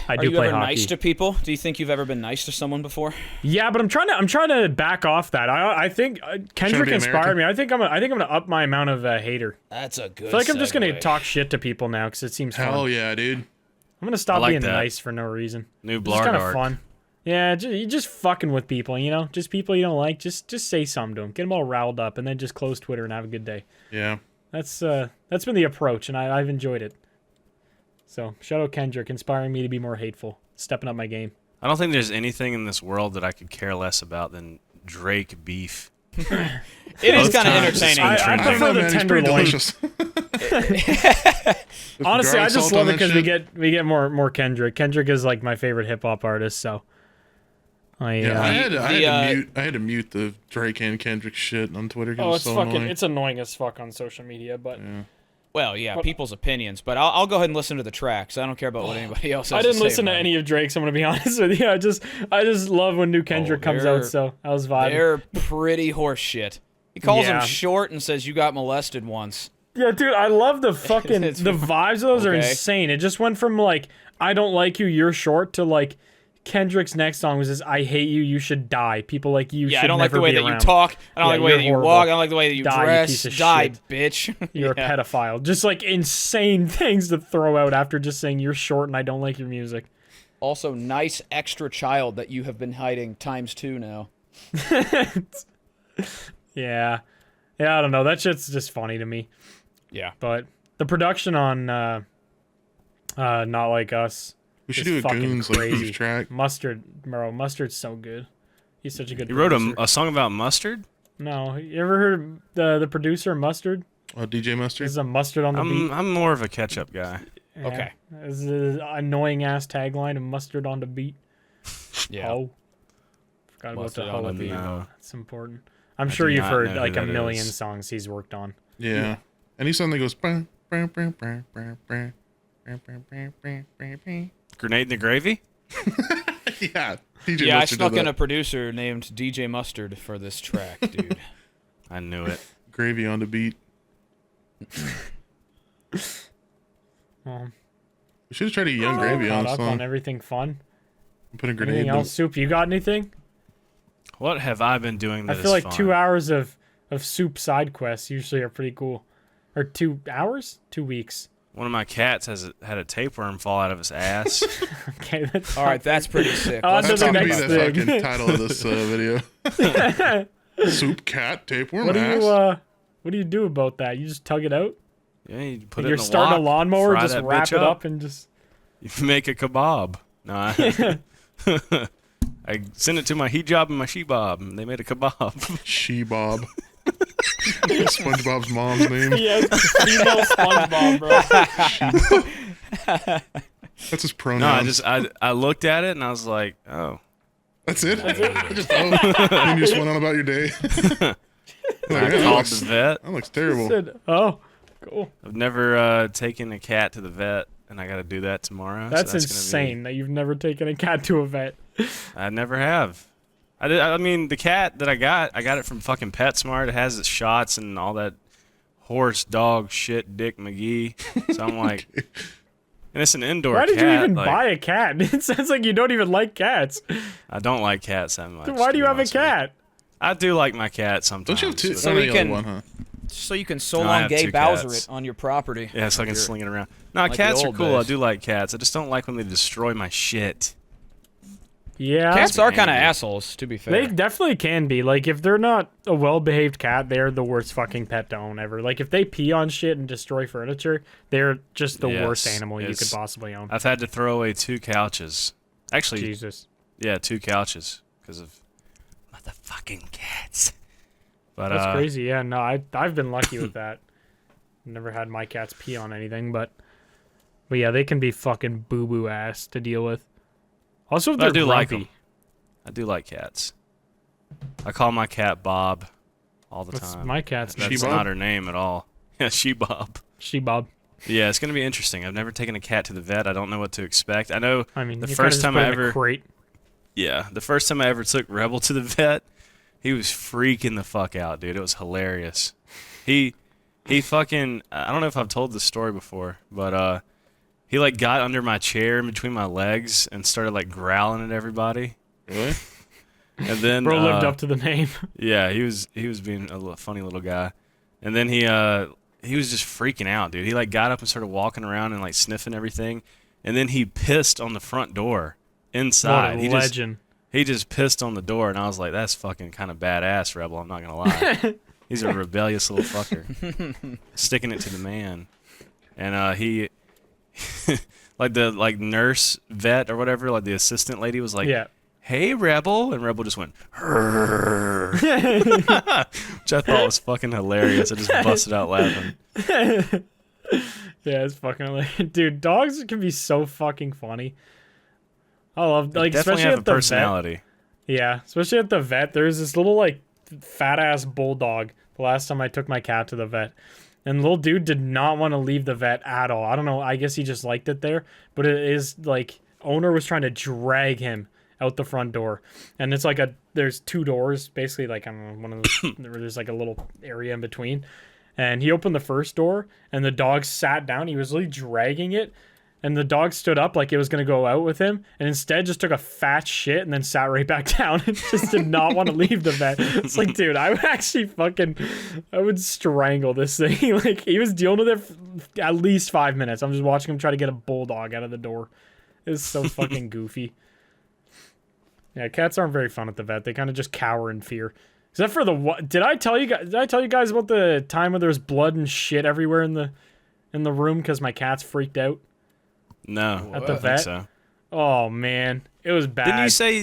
I Are do you play ever hockey. nice to people? Do you think you've ever been nice to someone before? Yeah, but I'm trying to back off that. I think Kendrick be inspired American. me. I think I'm gonna up my amount of hater. That's a good I feel like I'm just gonna segue. talk shit to people now because it seems Hell fun. yeah, dude. I'm gonna stop I like being that. nice for no reason. New It's kind of Blarg fun. Yeah, you just fucking with people, you know? Just people you don't like. Just say something to them. Get them all riled up, and then just close Twitter and have a good day. Yeah. That's been the approach, and I've enjoyed it. So shout out Kendrick, inspiring me to be more hateful, stepping up my game. I don't think there's anything in this world that I could care less about than Drake beef. It is Both kind of times. entertaining. I I don't prefer know, the man. He's pretty tenderloin. delicious. Honestly, I Garlic just salt love on it that because shit. we get more Kendrick. Kendrick is like my favorite hip hop artist, so Yeah, The, I had to mute the Drake and Kendrick shit on Twitter because Oh, it's so annoying. it's annoying as fuck on social media, but Well, yeah, people's opinions, but I'll go ahead and listen to the tracks. I don't care about what anybody else has I didn't say listen to about it. any of Drake's. I'm gonna be honest with you. I just love when new Kendrick comes out. they're- So I was vibing. They're pretty horse shit. He calls Yeah. him short and says you got molested once. Yeah, dude, I love the fucking It's- the vibes of those are okay. insane. It just went from like I don't like you, you're short to like Kendrick's next song was this I hate you, you should die. People like you Yeah, should I don't like never the way be that you around. talk. I don't Yeah, like the way you're that you horrible. walk. I don't like the way that you Die, you dress. piece of Die, shit. bitch. You're Yeah. a pedophile. Just like insane things to throw out after just saying you're short and I don't like your music. Also, nice extra child that you have been hiding times 2 now. Yeah. Yeah, I don't know. That shit's just funny to me. Yeah. But the production on Not Like Us. We should It's do a fucking Goons like crazy. beef track. Mustard, bro, Mustard's so good. He's such a good You wrote producer. a song about mustard? No, you ever heard of the producer Mustard? DJ Mustard. This is a mustard on the beat. I'm more of a ketchup guy. Yeah. Okay. This is an annoying ass tagline of mustard on the beat. Yeah. Oh. Forgot about Mustard the on the whole beat. No. That's important. I'm I sure do you've not heard know who like a that million is. songs he's worked on. Yeah. Any song that goes. "Brr, brr, brr, brr, brr, brr, brr, brr, brr, brr, brr, brr." Grenade in the gravy? Yeah. DJ Yeah, I Mustard snuck did in a that. producer named DJ Mustard for this track, dude. I knew it. Gravy on the beat. Um, We should have tried a Young Gravy on caught a up on song. everything fun. Put a grenade Anything in else, Soup? You got anything? What have I been doing that I is feel like fun? 2 hours of Soup side quests usually are pretty cool. Or 2 hours? 2 weeks. One of my cats had a tapeworm fall out of his ass. Okay, that's All right, that's pretty sick. On Let's to That's the talk gonna be next about the that. thing. fucking title of this video. Soup, cat, tapeworm, what do ass. you what do you do about that? You just tug it out? Yeah, you put it You're in the starting wok, a lawnmower, fry just that wrap bitch it up and just You make a kebab. No, I sent it to my hijab and my shebab, and they made a kebab. She-Bob. SpongeBob's mom's name. yes, female SpongeBob, bro. That's his No, pronouns. I looked at it and I was like, oh, That's it? Just, and you just went on about your day. I called the vet. That looks terrible. Said, oh, cool. I've never taken a cat to the vet, and I got to do that tomorrow. so That's gonna insane that you've never taken a cat to a vet. I never have. I mean, the cat that I got it from fucking PetSmart. It has its shots and all that horse, dog, shit, Dick McGee. So I'm like, and it's an indoor Why cat. did you even like, buy a cat? It sounds like you don't even like cats. I don't like cats that much. Then why to do you be have a honest with you. cat? I do like my cat sometimes. Don't you have two? but- So no, we you only can- one, huh? So you can so No, I long have gay 2 Bowser cats. it on your property. Yeah, so I can Your- sling it around. No, like the cats are old cool. I days. do like cats. I just don't like when they destroy my shit. Yeah. Cats are kind of angry. assholes, to be fair. They definitely can be. Like, if they're not a well-behaved cat, they're the worst fucking pet to own ever. Like, if they pee on shit and destroy furniture, they're just the worst Yes, animal you could it's- possibly own. I've had to throw away 2 couches. Actually, Jesus. yeah, 2 couches because of motherfucking cats. But That's crazy. Yeah, no, I've been lucky with that. Never had my cats pee on anything, but yeah, they can be fucking boo-boo ass to deal with. Also, if But I they're do like grumpy. them. I do like cats. I call my cat Bob all the That's time. my cat's name. That's She-Bob? not her name at all. Yeah, she Bob. She-Bob. Yeah, it's gonna be interesting. I've never taken a cat to the vet. I don't know what to expect. I know I mean, the you first kinda time just I put it in a ever, crate. yeah, the first time I ever took Rebel to the vet, he was freaking the fuck out, dude. It was hilarious. He fucking, I don't know if I've told this story before, but He like got under my chair in between my legs and started like growling at everybody. Really? And then Bro lived up to the name. Yeah, he was being a funny little guy. And then he was just freaking out, dude. He like got up and started walking around and like sniffing everything. And then he pissed on the front door inside. What a legend. He just pissed on the door, and I was like, that's fucking kind of badass, Rebel. I'm not gonna lie. He's a rebellious little fucker, sticking it to the man. And he, like the nurse vet or whatever, like the assistant lady was like, Yeah. "Hey, Rebel," and Rebel just went, "Rrrr," which I thought was fucking hilarious. I just busted out laughing. Yeah, it's fucking hilarious. Dude, dogs can be so fucking funny. I love, like, Definitely especially have at a the personality. vet. Yeah, especially at the vet. There's this little, like, fat ass bulldog the last time I took my cat to the vet. And little dude did not want to leave the vet at all. I don't know. I guess he just liked it there. But it is, like, owner was trying to drag him out the front door. And it's like there's two doors, basically, like, I don't know, one of those, there's like a little area in between. And he opened the first door, and the dog sat down. He was really dragging it. And the dog stood up like it was going to go out with him, and instead just took a fat shit and then sat right back down and just did not want to leave the vet. It's like, dude, I would actually I would strangle this thing. Like, he was dealing with it for at least 5 minutes. I'm just watching him try to get a bulldog out of the door. It's so fucking goofy. Yeah, cats aren't very fun at the vet. They kind of just cower in fear. Except for did I tell you guys about the time where there was blood and shit everywhere in the room because my cats freaked out? No, At I the don't think vet? so. Oh man, it was bad. Didn't you say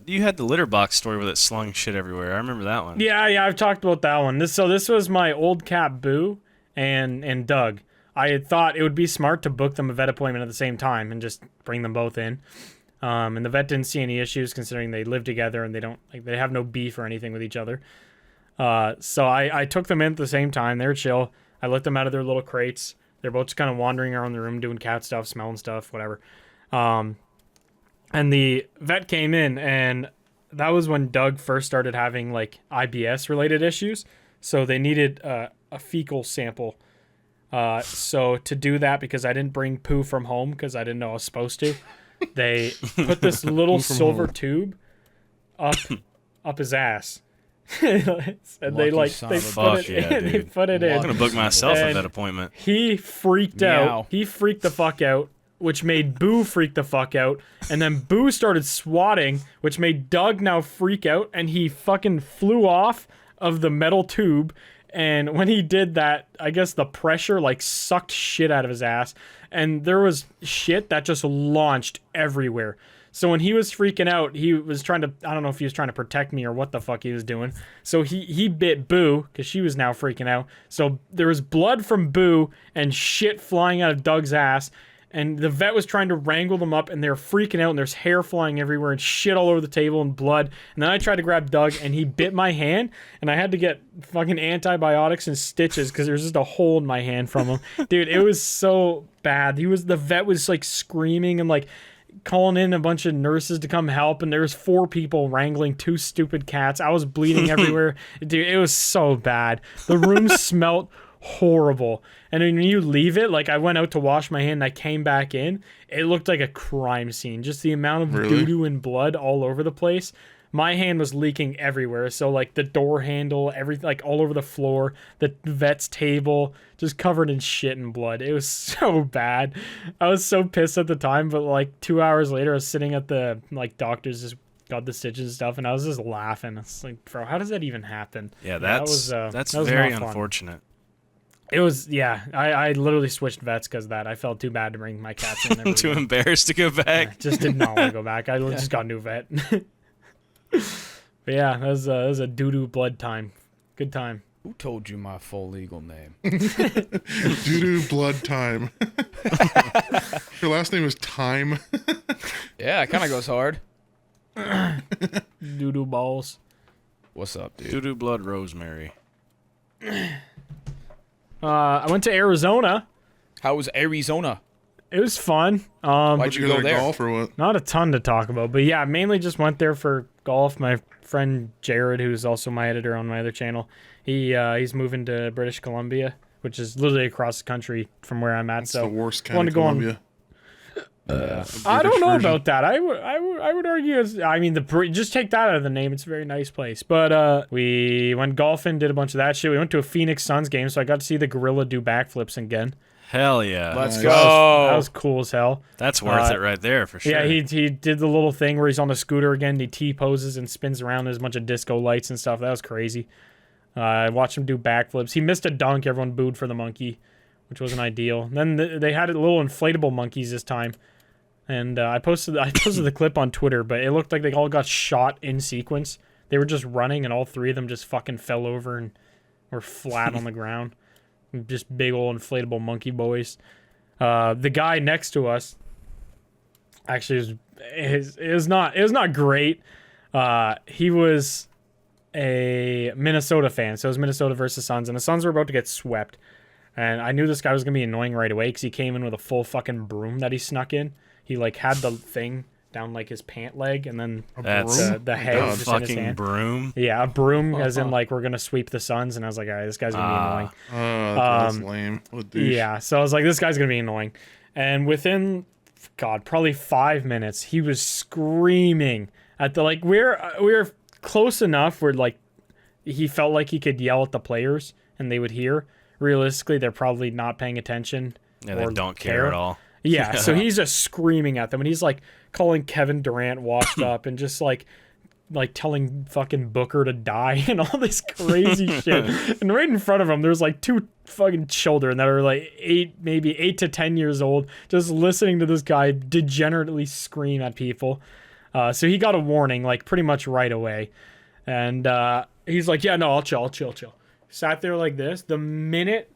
you had the litter box story where it slung shit everywhere? I remember that one. Yeah, I've talked about that one. This was my old cat Boo and Doug. I had thought it would be smart to book them a vet appointment at the same time and just bring them both in. And the vet didn't see any issues considering they live together and they have no beef or anything with each other. So I took them in at the same time. They were chill. I let them out of their little crates. They're both just kind of wandering around the room doing cat stuff, smelling stuff, whatever. And the vet came in, and that was when Doug first started having like IBS related issues. So they needed a fecal sample. So to do that, because I didn't bring poo from home because I didn't know I was supposed to, they put this little silver tube up his ass. And they Lucky son they of a put fuck it yeah, in. They dude. put it I'm in. gonna book myself a And vet appointment. He freaked Meow. out. He freaked the fuck out, which made Boo freak the fuck out. And then Boo started swatting, which made Doug now freak out. And he fucking flew off of the metal tube. And when he did that, I guess the pressure like sucked shit out of his ass. And there was shit that just launched everywhere. So when he was freaking out, he was trying to, I don't know if he was trying to protect me or what the fuck he was doing. So he bit Boo because she was now freaking out. So there was blood from Boo and shit flying out of Doug's ass. And the vet was trying to wrangle them up, and they're freaking out, and there's hair flying everywhere and shit all over the table and blood. And then I tried to grab Doug, and he bit my hand, and I had to get fucking antibiotics and stitches because there's just a hole in my hand from him. Dude, it was so bad. The vet was like screaming and like calling in a bunch of nurses to come help, and there was 4 people wrangling 2 stupid cats. I was bleeding everywhere. Dude, it was so bad. The room smelt horrible. And when you leave it, like I went out to wash my hand and I came back in, it looked like a crime scene. Just the amount of doo-doo and blood all over the place. My hand was leaking everywhere. So like the door handle, everything, like all over the floor, the vet's table, just covered in shit and blood. It was so bad. I was so pissed at the time, but like 2 hours later, I was sitting at the like doctor's, just got the stitches and stuff, and I was just laughing. It's like, bro, how does that even happen? Yeah, that's very not fun. unfortunate. It was, yeah. I literally switched vets because of that. I felt too bad to bring my cats in there. Too embarrassed to go I back. just did not want to go back. I just got a new vet. But yeah, that was a doo-doo blood time. Good time. Who told you my full legal name? Doo-doo blood time. Your last name is Time. Yeah, it kind of goes hard. Doo-doo balls. What's up, dude? Doo-doo blood rosemary. I went to Arizona. How was Arizona? It was fun. Why'd you go there? Golf or what? Not a ton to talk about, but yeah, mainly just went there for golf. My friend Jared, who's also my editor on my other channel, he's moving to British Columbia, which is literally across the country from where I'm at. It's so the worst kind wanted of to go on- Columbia. I don't know about that. I would argue. I mean, just take that out of the name. It's a very nice place. But we went golfing, did a bunch of that shit. We went to a Phoenix Suns game, so I got to see the gorilla do backflips again. Hell yeah. Let's Nice. go. That was cool as hell. That's worth it right there for sure. Yeah, he did the little thing where he's on the scooter again. He T-poses and spins around. There's a bunch of disco lights and stuff. That was crazy. I watched him do backflips. He missed a dunk. Everyone booed for the monkey, which wasn't ideal. And then they had little inflatable monkeys this time. And I posted the clip on Twitter, but it looked like they all got shot in sequence. They were just running, and all three of them just fucking fell over and were flat on the ground. Just big old inflatable monkey boys. The guy next to us actually it was not great. He was a Minnesota fan, so it was Minnesota versus Suns, and the Suns were about to get swept. And I knew this guy was gonna be annoying right away because he came in with a full fucking broom that he snuck in. He like had the thing down like his pant leg, and then That's the head a was just in his fucking hand. broom. Yeah, a broom, as in like we're gonna sweep the Suns, and I was like, all right, this guy's gonna be annoying. Oh, that's lame. What a douche. Yeah, so I was like, this guy's gonna be annoying. And within, God, probably 5 minutes, he was screaming at the like we're close enough where like he felt like he could yell at the players and they would hear. Realistically, they're probably not paying attention. Yeah, they or don't care at all. Yeah, so he's just screaming at them, and he's like calling Kevin Durant washed up, and just like telling fucking Booker to die and all this crazy shit. And right in front of him, there's like two fucking children that are like 8 to 10 years old, just listening to this guy degenerately scream at people. So he got a warning like pretty much right away, and he's like, yeah, no, I'll chill. Sat there like this. The minute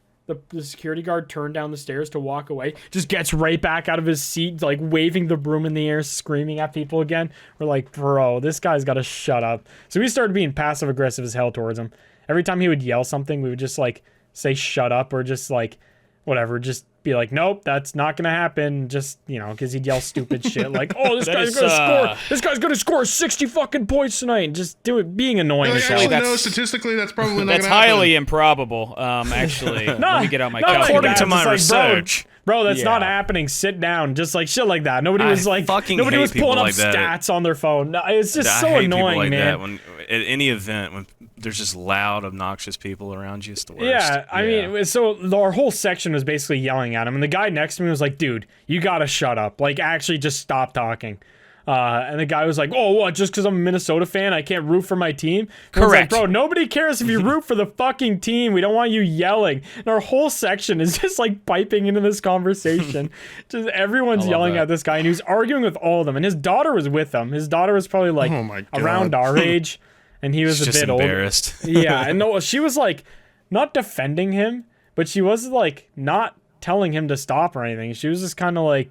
the security guard turned down the stairs to walk away, just gets right back out of his seat, like waving the broom in the air, screaming at people again. We're like, bro, this guy's got to shut up. So we started being passive aggressive as hell towards him. Every time he would yell something, we would just like say shut up, or just like whatever, just be like, nope, that's not gonna happen. Just, you know, because he'd yell stupid shit like, oh, this guy's gonna score. This guy's gonna score 60 fucking points tonight, and just do it, being annoying as hell. Actually, that's- no, statistically, that's probably not That's gonna happen. highly improbable. Actually, let me get out my calculator. according to my research. Bro, that's not Yeah. happening. Sit down. Just like shit like that. Nobody I was like, fucking nobody hate was pulling people up like that. stats on their phone. No, it's just I so hate annoying, people like man. that when at any event when there's just loud, obnoxious people around you. It's the worst. Yeah, I mean, so our whole section was basically yelling at him, and the guy next to me was like, dude, you gotta shut up. Like, actually, just stop talking. And the guy was like, oh, what, just because I'm a Minnesota fan, I can't root for my team? And I was like, Correct. bro, nobody cares if you root for the fucking team. We don't want you yelling. And our whole section is just like piping into this conversation. Just everyone's love yelling that. at this guy, and he was arguing with all of them. And his daughter was with him. His daughter was probably like Oh my God. around our age, and he was She's a just bit older. embarrassed. Yeah, and no, she was like not defending him, but she was like not telling him to stop or anything. She was just kind of like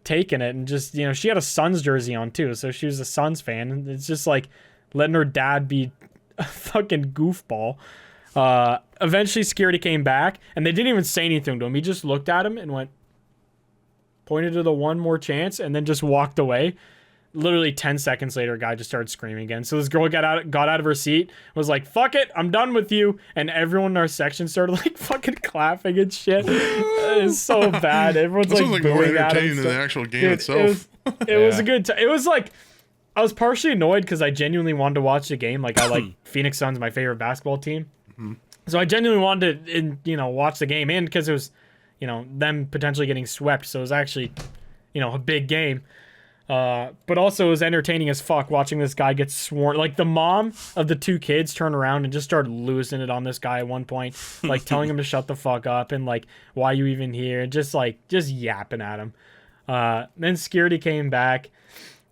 taking it, and just, you know, she had a Suns jersey on too, so she was a Suns fan, and it's just like letting her dad be a fucking goofball. Eventually security came back, and they didn't even say anything to him. He just looked at him and went, pointed to the one more chance, and then just walked away. Literally 10 seconds later, a guy just started screaming again. So this girl got out of her seat, was like, fuck it, I'm done with you. And everyone in our section started like fucking clapping and shit. It's so bad. Everyone's This like, was like more booing at him. entertaining than the actual game Dude, itself. It was a good time. It was like, I was partially annoyed because I genuinely wanted to watch the game. Like, I like Phoenix Suns, my favorite basketball team. So I genuinely wanted to, watch the game, and because it was, them potentially getting swept. So it was actually, a big game. But also it was entertaining as fuck watching this guy get sworn. Like, the mom of the two kids turned around and just started losing it on this guy at one point, like telling him to shut the fuck up and like, why you even here? And just yapping at him. Then security came back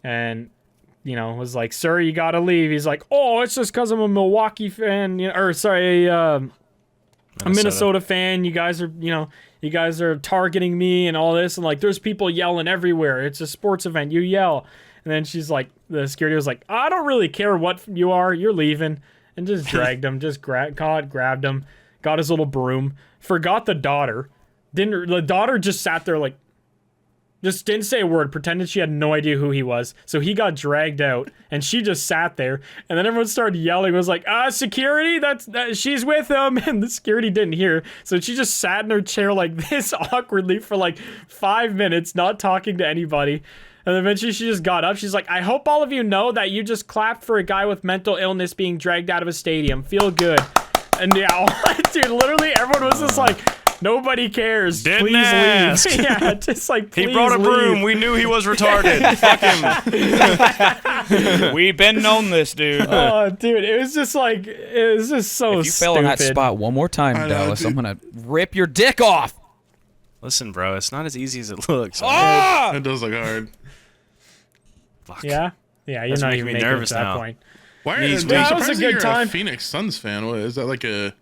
and, was like, sir, you gotta leave. He's like, oh, it's just because I'm a Milwaukee fan, a Minnesota fan. You guys are targeting me and all this, and like, there's people yelling everywhere. It's a sports event. You yell. And then she's like, the security was like, I don't really care what you are. You're leaving. And just dragged him, grabbed him, got his little broom, forgot the daughter. The daughter just sat there like, Just didn't say a word, pretended she had no idea who he was. So he got dragged out, and she just sat there. And then everyone started yelling, was like, security, she's with him. And the security didn't hear. So she just sat in her chair like this awkwardly for like 5 minutes, not talking to anybody. And eventually she just got up. She's like, I hope all of you know that you just clapped for a guy with mental illness being dragged out of a stadium. Feel good. And yeah, dude, literally everyone was just like, nobody cares. Didn't Please ask. leave. Yeah, just like, please He brought a broom. leave. We knew he was retarded. Fuck him. We've been known this, dude. Oh, dude, it was just like, it was just so If you fell in that stupid. spot one more time, I know, Dallas, dude. I'm gonna rip your dick off. Listen, bro, it's not as easy as it looks. Ah! It does look hard. Fuck. Yeah? Yeah, you're That's not making even me making nervous it to that now. point. Why are Knees you? weak. I'm That was a surprised good you're time. a Phoenix Suns fan. What is that like a?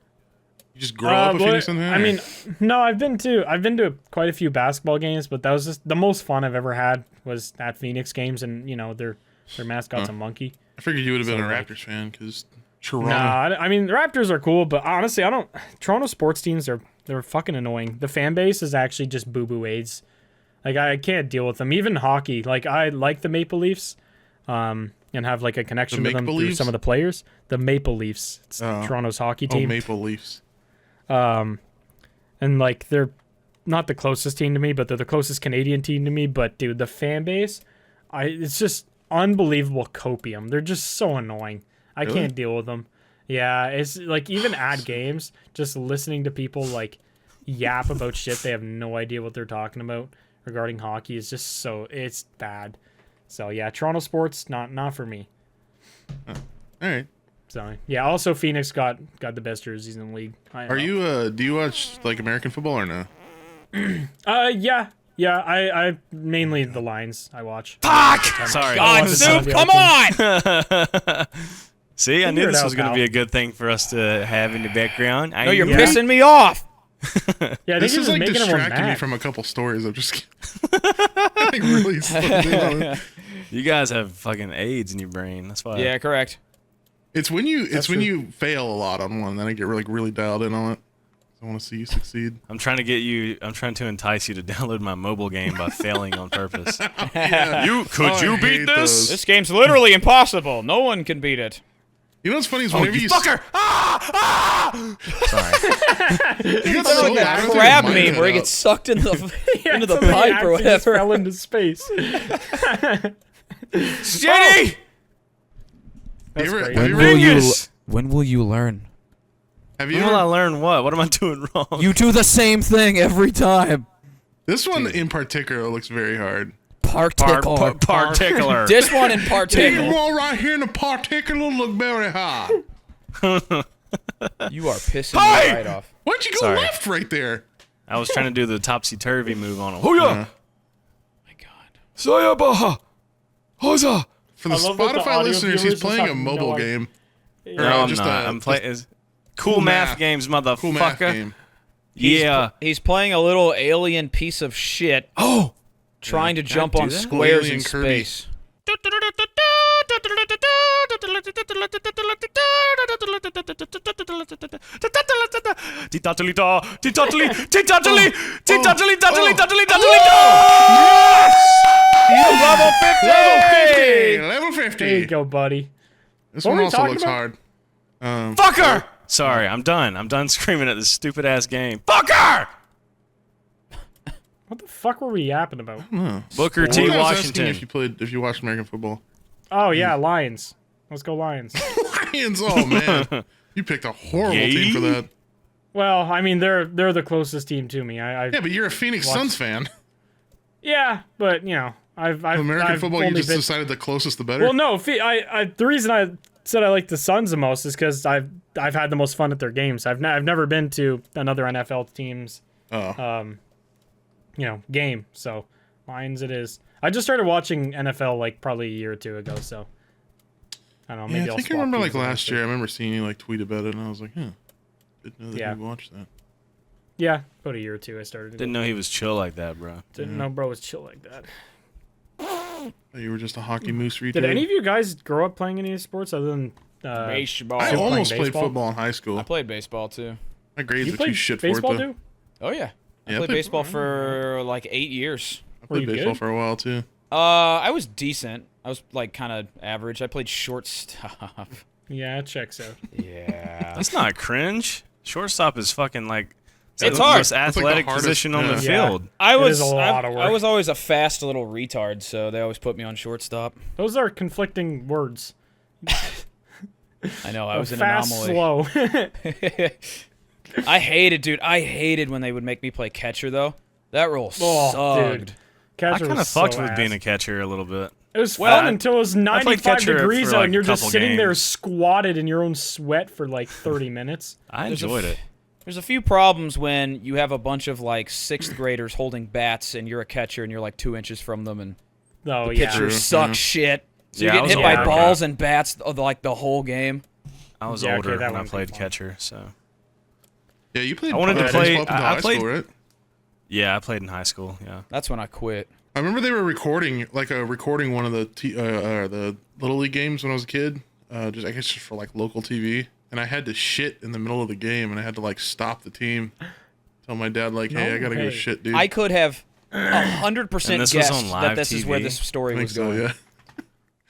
You just grow up a Well, Phoenix Suns fan? I mean, no, I've been to quite a few basketball games, but that was just the most fun I've ever had was at Phoenix games, and you know their mascot's a monkey. I figured you would have been so, a like- Raptors fan because Toronto. Nah, I mean the Raptors are cool, but honestly, I don't. Toronto sports teams they're fucking annoying. The fan base is actually just boo boo aids. Like I can't deal with them. Even hockey, like I like the Maple Leafs, and have like a connection to them Maple through Leafs? some of the players. The Maple Leafs, it's Oh. Toronto's hockey Oh, team. Maple Leafs. And like they're not the closest team to me, but they're the closest Canadian team to me. But dude, the fan base, it's just unbelievable copium. They're just so annoying. I Really? can't deal with them. Yeah, it's like even at games, just listening to people like yap about shit they have no idea what they're talking about regarding hockey is just it's bad. So yeah, Toronto sports not for me. All right. So yeah, also Phoenix got the best jerseys in the league. Are you? Do you watch like American football or no? Yeah. I mainly the Lions I watch. Fuck! Sorry. God, watch Soup, the come other on! See, I knew Figure it this out, was going to pal. be a good thing for us to have in the background. No, you're Yeah. pissing me off. Yeah, I This think is you're like just making everyone distracting me mad. from a couple stories. I'm just like really slowed down. You guys have fucking AIDS in your brain. That's why. Yeah, correct. It's when you That's when true. you fail a lot on one, then I get really dialed in on it. I want to see you succeed. I'm trying to entice you to download my mobile game by failing on purpose. Yeah. Could Oh, you I beat hate this? those. This game's literally impossible. No one can beat it. You know what's funny is Oh, whenever you you fucker! Sorry. you get It's so like that loud with your crab mic meme cut where he out. gets sucked into the Yeah, into the somebody pipe or actually just whatever. fell into space. Jenny! That's You ever- great. have you When ever- will you? Dingus! When will you learn? Have you When will I ever, learn what? What am I doing wrong? You do the same thing every time. this one in particular looks very hard. Particular. particular. This one in This particular. one right here in the particular look very hard. You are pissing Hey! me right off. Why'd you go Sorry. left right there? I was trying to do the topsy-turvy move on him. Oh Uh, My God. Soyabaha! Hoza! for the I love that the Spotify audio listeners, viewers he's just playing a have mobile no idea. game. No, I'm just not. a- I'm playing cool math games, motherfucker. Cool math game. Yeah. He's playing a little alien piece of shit Oh! trying to Can I jump do on that? squares Alien in Kirby. space. Level 50! There Level you 50! go, buddy. This What one were we also talking looks about? hard. Fucker! Sorry, I'm done. I'm done screaming at this stupid ass game. Fucker! What the fuck were we yapping about? Booker I T. was asking Washington. if you watched American football. Oh yeah, Lions. Let's go Lions. Lions, oh man. You picked a horrible team for that. Well, I mean they're the closest team to me. Yeah, but you're a Phoenix Watch- Suns fan. Yeah, but you know I've American I've football, you only just been- decided the closest the better. Well, no, the reason I said I like the Suns the most is because I've had the most fun at their games. I've never been to another NFL team's Oh. game. So Lions it is. I just started watching NFL like probably a year or two ago. So I don't know. Maybe Yeah, I I'll think I swap remember like teams around last too. year. I remember seeing you like tweet about it, and I was like, "Huh, didn't know that Yeah. you watched that." Yeah, about a year or two I started. Didn't know he was chill like that, bro. Didn't know bro was chill like that. Oh, you were just a hockey moose retard. Did any of you guys grow up playing any sports other than Baseball. I Still playing almost played baseball? football in high school. I played baseball too. My grades you were too played shit baseball for it. too? Oh yeah. I Yeah, I played played- baseball for like 8 years. I Were you played baseball good? for a while too. I was decent. I was like kind of average. I played shortstop. Yeah, it checks out. Yeah. That's not cringe. Shortstop is fucking like It's the hard. most That's like the athletic hardest- position on the yeah. Yeah. field. I It was is a lot of I work. was always a fast little retard, so they always put me on shortstop. Those are conflicting words. I know I was an Fast, anomaly. slow. I hated, dude. I hated when they would make me play catcher though. That role Oh, sucked. dude. I Catcher kind of was fucked so with ass. being a catcher a little bit. It was Well, fun until it was played 95 catcher degrees for, out like, and you're a just couple sitting there games. squatted in your own sweat for like 30 minutes. I There's a enjoyed f- it. There's a few problems when you have a bunch of like 6th graders holding bats and you're a catcher and you're like 2 inches from them and Oh, the yeah. pitcher True, sucks yeah. shit. So Yeah, I you're was getting hit by older. balls and bats like the whole game. I was Yeah, okay, older that when I wouldn't be played fun. catcher, so Yeah, you played. I wanted to play- baseball up until I high played- school, right? yeah, I played in high school. Yeah, That's when I quit. I remember they were recording one of the little league games when I was a kid. Just I guess just for like local TV, and I had to shit in the middle of the game, and I had to like stop the team. Tell my dad like, "Hey, No I gotta way. go shit, dude." I could have And 100% this was on guessed live that this is where TV? this story I think was so. going. Yeah.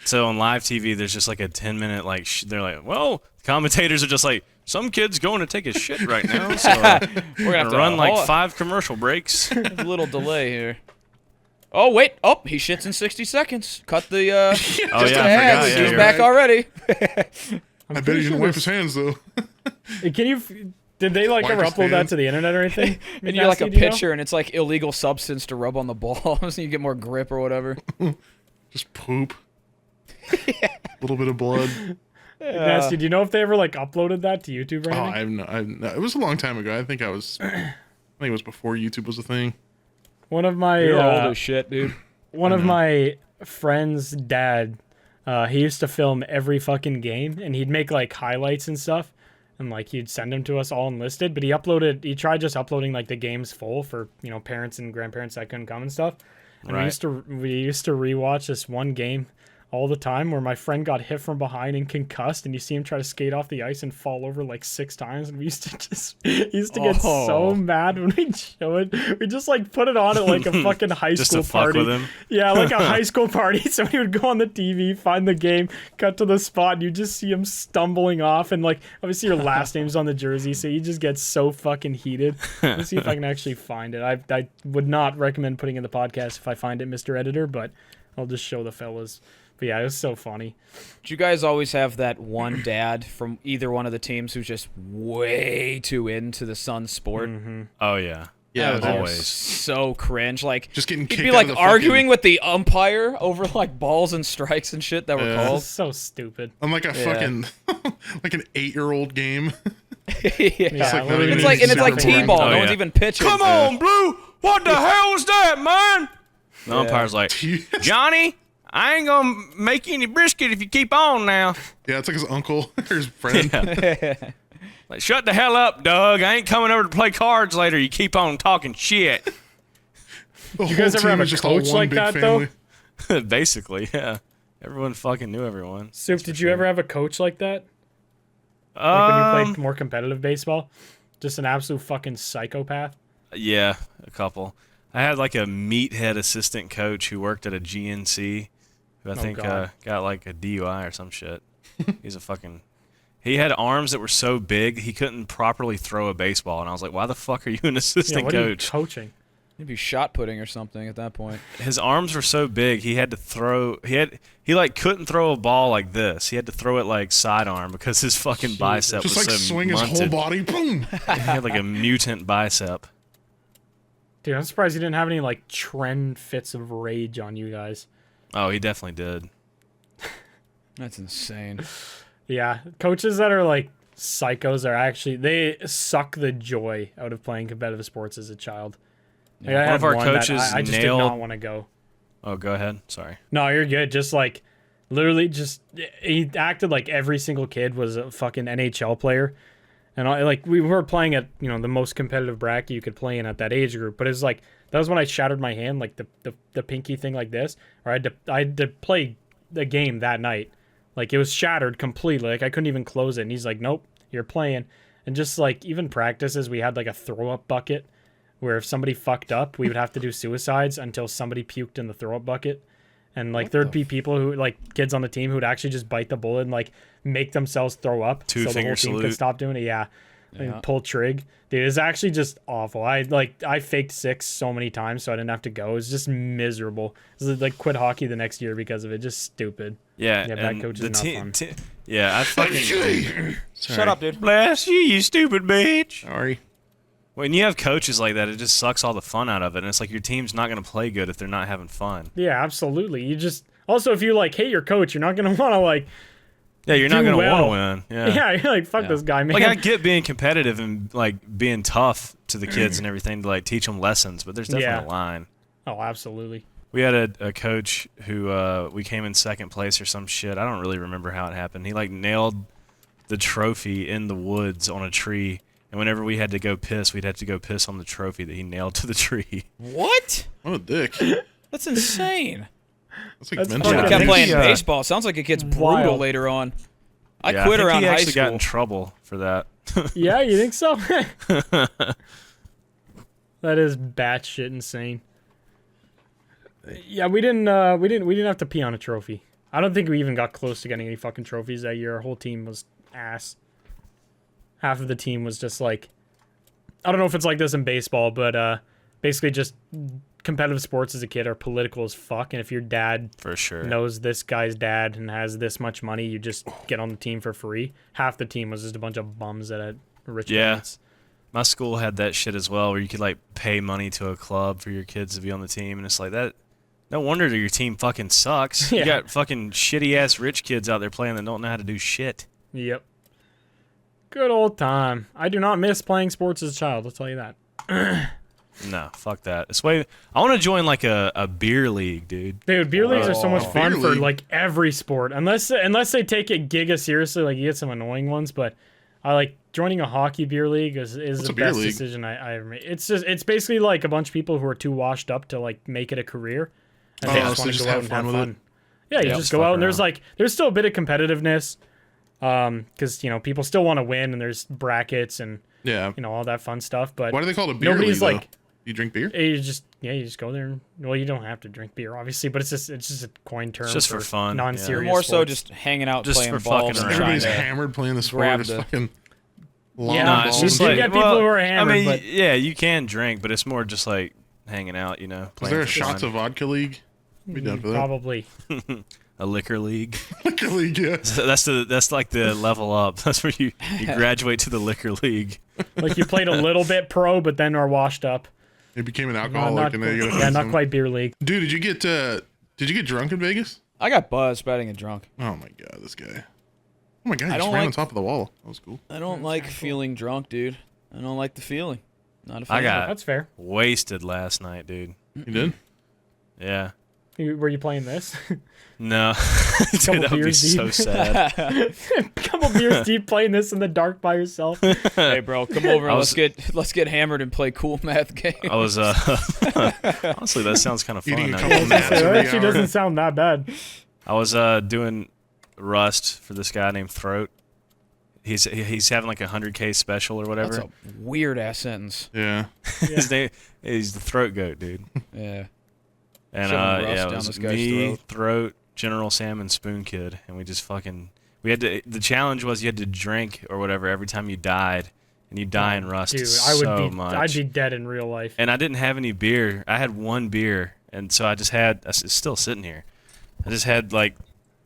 so on live TV, there's just like a 10-minute like they're like, well, commentators are just like, some kid's going to take a shit right now, so We're gonna have to run like hold- 5 commercial breaks. There's a little delay here. Oh wait! Oh, he shits in 60 seconds. Cut the Oh just yeah, the I forgot. ads. Yeah, He's you're back right. already. I bet he didn't wipe his hands though. Can you? Did they like Wipe ever his upload that hands. to the internet or anything? And you're like a Nasty, do you know? pitcher, and it's like illegal substance to rub on the ball, so you get more grip or whatever. Just poop. A little bit of blood. Nasty, do you know if they ever like uploaded that to YouTube or Oh, anything? I have no. It was a long time ago. I think it was before YouTube was a thing. One of my You're old as shit, dude. one of my friend's dad, he used to film every fucking game, and he'd make like highlights and stuff, and like he'd send them to us all enlisted. But he tried just uploading like the games full for parents and grandparents that couldn't come and stuff. And Right. we used to rewatch this one game all the time where my friend got hit from behind and concussed, and you see him try to skate off the ice and fall over like 6 times, and we used to get Oh. so mad when we'd show it. We just like put it on at like a fucking high Just school to fuck party. with him. Yeah, like a high school party. So we would go on the TV, find the game, cut to the spot, and you just see him stumbling off. And like, obviously, your last name's on the jersey, so you just get so fucking heated. Let's see if I can actually find it. I would not recommend putting in the podcast if I find it, Mr. Editor, but I'll just show the fellas. But yeah, it was so funny. Do you guys always have that one dad from either one of the teams who's just way too into the Suns sport? Oh yeah, Yeah, That was always. so cringe. Like Just getting he'd kicked be out like of the arguing with the umpire over like balls and strikes and shit that were Yeah. It's called. so stupid. I'm like a Yeah. fucking like an 8-year-old game. Yeah. Yeah, like not literally even It's like and it's like super boring. T-ball. Oh, no one's yeah. even pitching. Come on, Blue. What the hell was that, man? The umpire's like, Yeah, Johnny, I ain't gonna make you any brisket if you keep on now. it's like his uncle or his friend. Like, shut the hell up, Doug. I ain't coming over to play cards later. You keep on talking shit. The You guys whole ever team have a is just all coach one like big that, though? family. Basically, yeah. Everyone fucking knew everyone. Soup, did you ever have a coach like that? Like when you played more competitive baseball? Just an absolute fucking psychopath? Yeah, a couple. I had like a meathead assistant coach who worked at a GNC, who I think God. got like a DUI or some shit. He's a fucking. He had arms that were so big he couldn't properly throw a baseball, and I was like, "Why the fuck are you an Yeah, assistant what are you coach?" coaching? Maybe shot putting or something at that point. His arms were so big he had to throw. He like couldn't throw a ball like this. He had to throw it like sidearm because his fucking bicep Just was like so swing his whole munted. body. Boom. He had like a mutant bicep. Dude, I'm surprised you didn't have any like trend fits of rage on you guys. Oh, he definitely did. That's insane. Yeah, coaches that are like psychos are actually they suck the joy out of playing competitive sports as a child. Like, I One had of our one that coaches I just did nailed- not want to go. Oh, go ahead. Sorry. No, you're good. Just like literally, just he acted like every single kid was a fucking NHL player, and like we were playing at the most competitive bracket you could play in at that age group. But it's like that was when I shattered my hand, like the pinky thing like this, or I had to play the game that night. Like it was shattered completely. Like I couldn't even close it. And he's like, "Nope, you're playing." And just like even practices, we had like a throw up bucket where if somebody fucked up, we would have to do suicides until somebody puked in the throw-up bucket. And like there'd be people who like kids on the team who'd actually just bite the bullet and like make themselves throw up so the whole Two-finger team could salute. stop doing it. Yeah. Yeah. And pull trig. Dude, it's actually just awful. I faked 6 so many times so I didn't have to go. It was just miserable. It was like quit hockey the next year because of it. Just stupid. Yeah, Yeah, bad and coach is the not team. fun. Yeah, I fucking. Shut up, dude. Bless you, you stupid bitch. Sorry. When you have coaches like that, it just sucks all the fun out of it. And it's like your team's not going to play good if they're not having fun. Yeah, absolutely. You just also if you like hate your coach, you're not gonna want to like Yeah, you're not do going to well. want to win. Yeah. yeah, you're like fuck this guy, man. Like I get being competitive and like being tough to the kids and everything to like teach them lessons, but there's definitely Yeah. a line. Oh, absolutely. We had a coach who we came in second place or some shit. I don't really remember how it happened. He like nailed the trophy in the woods on a tree, and whenever we had to go piss, we'd have to go piss on the trophy that he nailed to the tree. What? What a dick. That's insane. That's like That's mental. fucking- I I kept think playing he, baseball. Sounds like it gets brutal Wild. later on. I Yeah, quit think around he high actually got school. in trouble for that. Yeah, you think so? That is batshit insane. Yeah, we didn't have to pee on a trophy. I don't think we even got close to getting any fucking trophies that year. Our whole team was ass. Half of the team was just like, I don't know if it's like this in baseball, but basically just competitive sports as a kid are political as fuck. And if your dad For sure. knows this guy's dad and has this much money, you just get on the team for free. Half the team was just a bunch of bums that had rich Yeah. parents. My school had that shit as well, where you could like pay money to a club for your kids to be on the team, and it's like that. No wonder your team fucking sucks. Yeah. You got fucking shitty ass rich kids out there playing that don't know how to do shit. Yep. Good old time. I do not miss playing sports as a child, I'll tell you that. No, fuck that. It's way. I want to join like a beer league, dude. Dude, beer leagues are so much Oh, fun beer for league. like every sport. Unless they take it giga seriously, like you get some annoying ones, but I like joining a hockey beer league is What's the a beer best league? decision I ever made. It's basically like a bunch of people who are too washed up to like make it a career. And Oh, they so just want to just go out have and fun have with fun. it? Yeah, you Yeah, just just go fuck out and around. there's still a bit of competitiveness. Because people still want to win and there's brackets and Yeah. all that fun stuff. But Why do they call it a beer nobody's league, like though? You drink beer? you just go there. And, well, you don't have to drink beer, obviously, but it's just a coin term. just for fun, yeah. non-serious. More so sports. just hanging out, Just playing for balls, fucking and around. trying Everybody's to hammered playing the sport. grab Just the- fucking long Yeah, Nah, balls. it's just You like get people who are hammered, I mean, but- yeah, you can drink, but it's more just like hanging out, Is playing there a for shots fun. of vodka league? Be down for that. Probably. A liquor league. Liquor league, yeah. So that's like the level up. That's where you graduate to the liquor league. Like you played a little bit pro, but then are washed up. It became an Not, alcoholic, and then you gotta yeah, find not some- quite beer league. Dude, did you get drunk in Vegas? I got buzzed, but I didn't get drunk. Oh my god, this guy. Oh my god, he I just don't ran on like- top of the wall. That was cool. I don't like feeling drunk, dude. I don't like the feeling. Not a fan. I got That's fair. wasted last night, dude. You did? Yeah. Were you playing this? No. Dude, Couple that would be beers so deep. sad. Couple beers deep, playing this in the dark by yourself. Hey, bro, come over. I Let's get hammered and play cool math game. I was honestly that sounds kind of fun. Eating a now couple that you naps mention That it. every actually hour. doesn't sound that bad. I was doing Rust for this guy named Throat. He's having like a 100K special or whatever. That's a weird ass sentence. Yeah. His name he's the Throat Goat, dude. Yeah. And Shoving rust yeah, it down was this guy's me, throat. Throat, General Sam, and Spoon Kid, and we just fucking we had to. The challenge was you had to drink or whatever every time you died, and you die in Rust Dude, so much. I'd be dead in real life. And I didn't have any beer. I had one beer, and so it's still sitting here. I just had like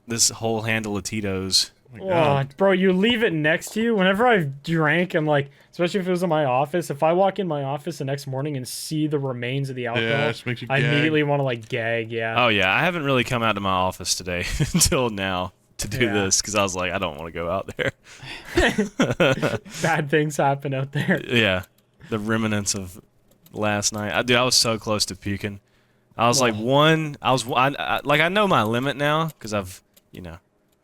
this whole handle of Tito's. Oh my Oh, god. bro, you leave it next to you. Whenever I've drank, I'm like, especially if it was in my office, if I walk in my office the next morning and see the remains of the alcohol, Yeah, it just makes you I gag. immediately want to like gag. Yeah. Oh yeah, I haven't really come out to my office today until now to do Yeah. this because I was like, I don't want to go out there. Bad things happen out there. Yeah, the remnants of last night. I was so close to puking. I was like I know my limit now because I've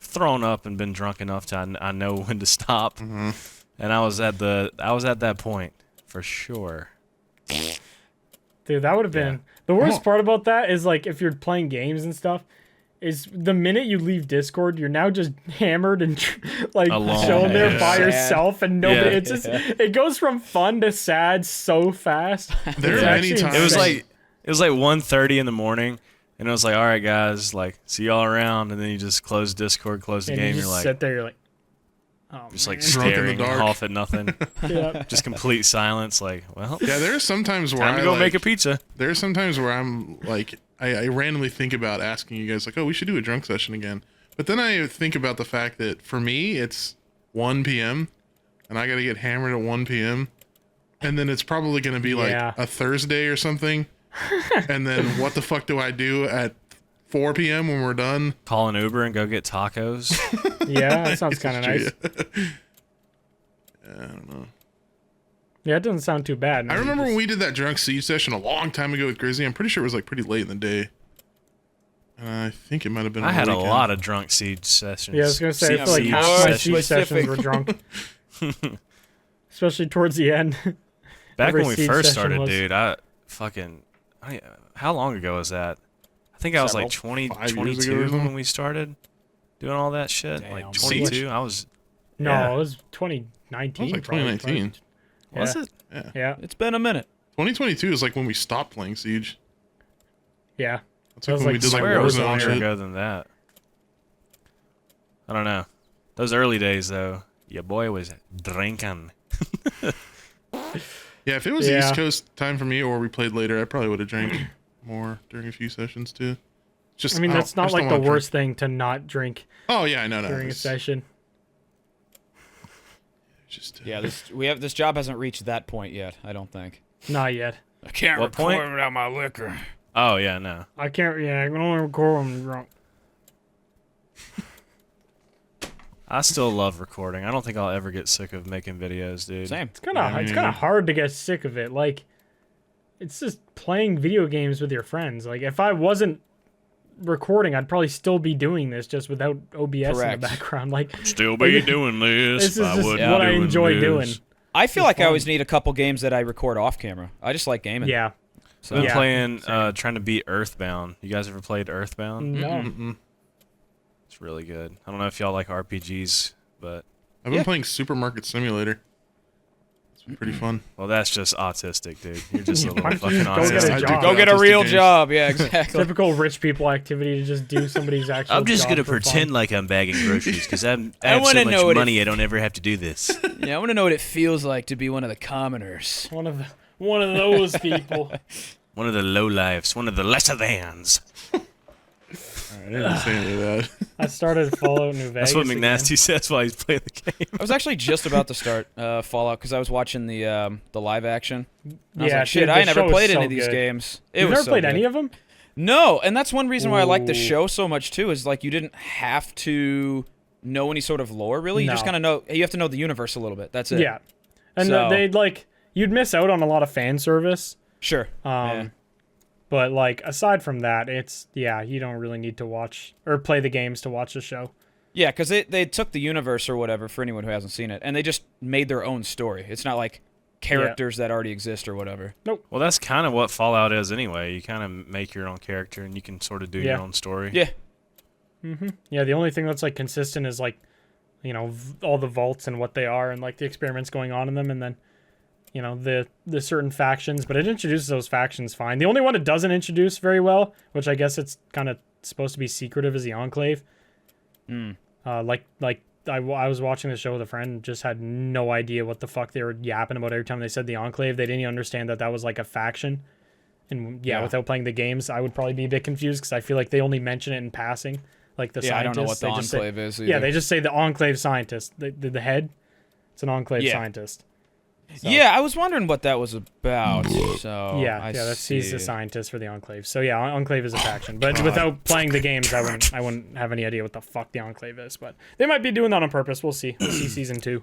thrown up and been drunk enough to I know when to stop. Mm-hmm. And I was at that point for sure. Dude, that would have been the worst part about that is like if you're playing games and stuff is the minute you leave Discord, you're now just hammered and like Alone, chilling there by Sad. yourself, and nobody. Yeah. It's just it goes from fun to sad so fast. There It's are many actually times- It was insane. like 1:30 in the morning, and it was like, all right, guys, like, see y'all around, and then you just close Discord, close the and game. you You're just like, sit there, you're like, oh, just like man. Drunk in the staring dark. off at nothing, Yeah. just complete silence. Like, well, Yeah, there are some times where time to I go like, make a pizza. There are some times where I'm like, I randomly think about asking you guys, like, oh, we should do a drunk session again. But then I think about the fact that for me, it's 1 p.m. and I got to get hammered at 1 p.m. And then it's probably going to be like Yeah. a Thursday or something. And then what the fuck do I do at 4 p.m. when we're done? Call an Uber and go get tacos. Yeah, that sounds kind of nice. I don't know. Yeah, it doesn't sound too bad. I remember when we did that drunk siege session a long time ago with Grizzly. I'm pretty sure it was like pretty late in the day. And I think it might have been. I had a lot of drunk siege sessions. Yeah, I was gonna say, I feel like Siege half my sessions. siege sessions were drunk, especially towards the end. Back every when we siege first session started, was- dude, how long ago was that? I think I was like 20, 5 years ago or 22 something? when we started doing all that shit. Damn. Like Siege? 22. I was. No, Yeah. it was 2019. It was like probably. 2019. Was Yeah. it? Yeah, It's been a minute. 2022 is like when we stopped playing Siege. yeah. That's That like was when we like did I like swear it was Warzone longer shit. ago than that. I don't know. Those early days, though, your boy was drinking. Yeah, if it was Yeah. East Coast time for me, or we played later, I probably would have drank more during a few sessions too. Just, I mean, that's just not don't like the wanna drink. worst thing to not drink Oh yeah, I know. during a It's session. just Yeah, this job hasn't reached that point yet. I don't think. Not yet. I can't What record point? without my liquor. Oh, yeah, no. I can't. Yeah, I can only record when I'm drunk. I still love recording. I don't think I'll ever get sick of making videos, dude. Same. It's kind of hard to get sick of it. Like, it's just playing video games with your friends. Like, if I wasn't recording, I'd probably still be doing this just without OBS Correct. in the background. Like, Still be doing this. this is I just wouldn't what I doing enjoy this. doing. I feel like I fun. always need a couple games that I record off camera. I just like gaming. Yeah. So Been Yeah, playing, same. trying to beat Earthbound. You guys ever played Earthbound? No. Mm-mm. It's really good. I don't know if y'all like RPGs, but I've been Yeah. playing Supermarket Simulator. It's been pretty fun. well, that's just autistic, dude. You're just a little Why don't fucking you just go get a autistic. I do job? go get a autistic real games. job. Yeah, exactly. Typical rich people activity to just do somebody's actual I'm just job gonna for fun. pretend like I'm bagging groceries because I I have wanna so much know what it- money I don't ever have to do this. Yeah, I want to know what it feels like to be one of the commoners. One of those people. One of the low lives, one of the lesser thans. I didn't say any of that. I started Fallout New Vegas. That's what again. McNasty says while he's playing the game. I was actually just about to start Fallout because I was watching the live action. And I was Yeah, like, shit, dude, I the never show is played any so of these good. games. It You've was never so played good. any of them? No, and that's one reason why I like the Ooh. show so much too. Is like you didn't have to know any sort of lore really. You just No. kind of know. You have to know the universe a little bit. That's it. Yeah. And So- they'd like you'd miss out on a lot of fan service. Sure. Yeah. But like aside from that, it's you don't really need to watch or play the games to watch the show. Yeah, because they took the universe or whatever for anyone who hasn't seen it, and they just made their own story. It's not like characters that already exist or whatever. Well, that's kind of what Fallout is anyway. You kind of make your own character and you can sort of do Yeah. your own story. Yeah. Yeah, the only thing that's like consistent is like, all the vaults and what they are and like the experiments going on in them, and then, the certain factions. But it introduces those factions fine. The only one it doesn't introduce very well, which I guess it's kind of supposed to be secretive, is the Enclave. I was watching the show with a friend and just had no idea what the fuck they were yapping about every time they said the Enclave. They didn't even understand that was like a faction. And Yeah. without playing the games, I would probably be a bit confused because I feel like they only mention it in passing. Like the Yeah, I scientists, don't know what the they just say- Enclave is. yeah, either. they just say the Enclave scientist, the head. It's an Enclave Yeah. scientist. So, Yeah, I was wondering what that was about. So yeah, I that's he's the see. scientist for the Enclave. So yeah, Enclave is a faction, but without playing the games, I wouldn't have any idea what the fuck the Enclave is. But they might be doing that on purpose. We'll see. We'll see season 2.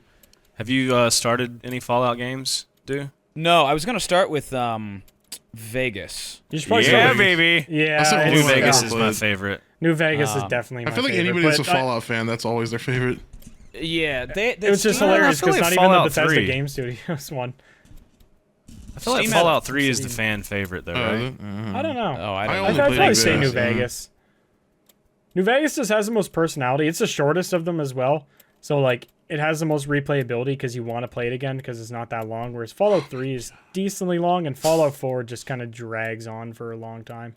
Have you started any Fallout games, dude? No, I was gonna start with Vegas. You should probably Yeah, start with- baby. Yeah, That's the it's- New only one I Vegas got. is my favorite. New Vegas is definitely my I feel like favorite. anybody that's a but I- Fallout fan, that's always their favorite. Yeah, it was just I hilarious feel because like not even the Fallout Bethesda 3. Game Studios one. I feel like Steam Fallout had- 3 is the fan favorite, though, right? I don't know. Oh, I I don't only know. I'd played probably New say New Vegas, yeah. Vegas. New Vegas just has the most personality. It's the shortest of them as well. So, like, it has the most replayability because you want to play it again because it's not that long. Whereas Fallout 3 is decently long, and Fallout 4 just kind of drags on for a long time.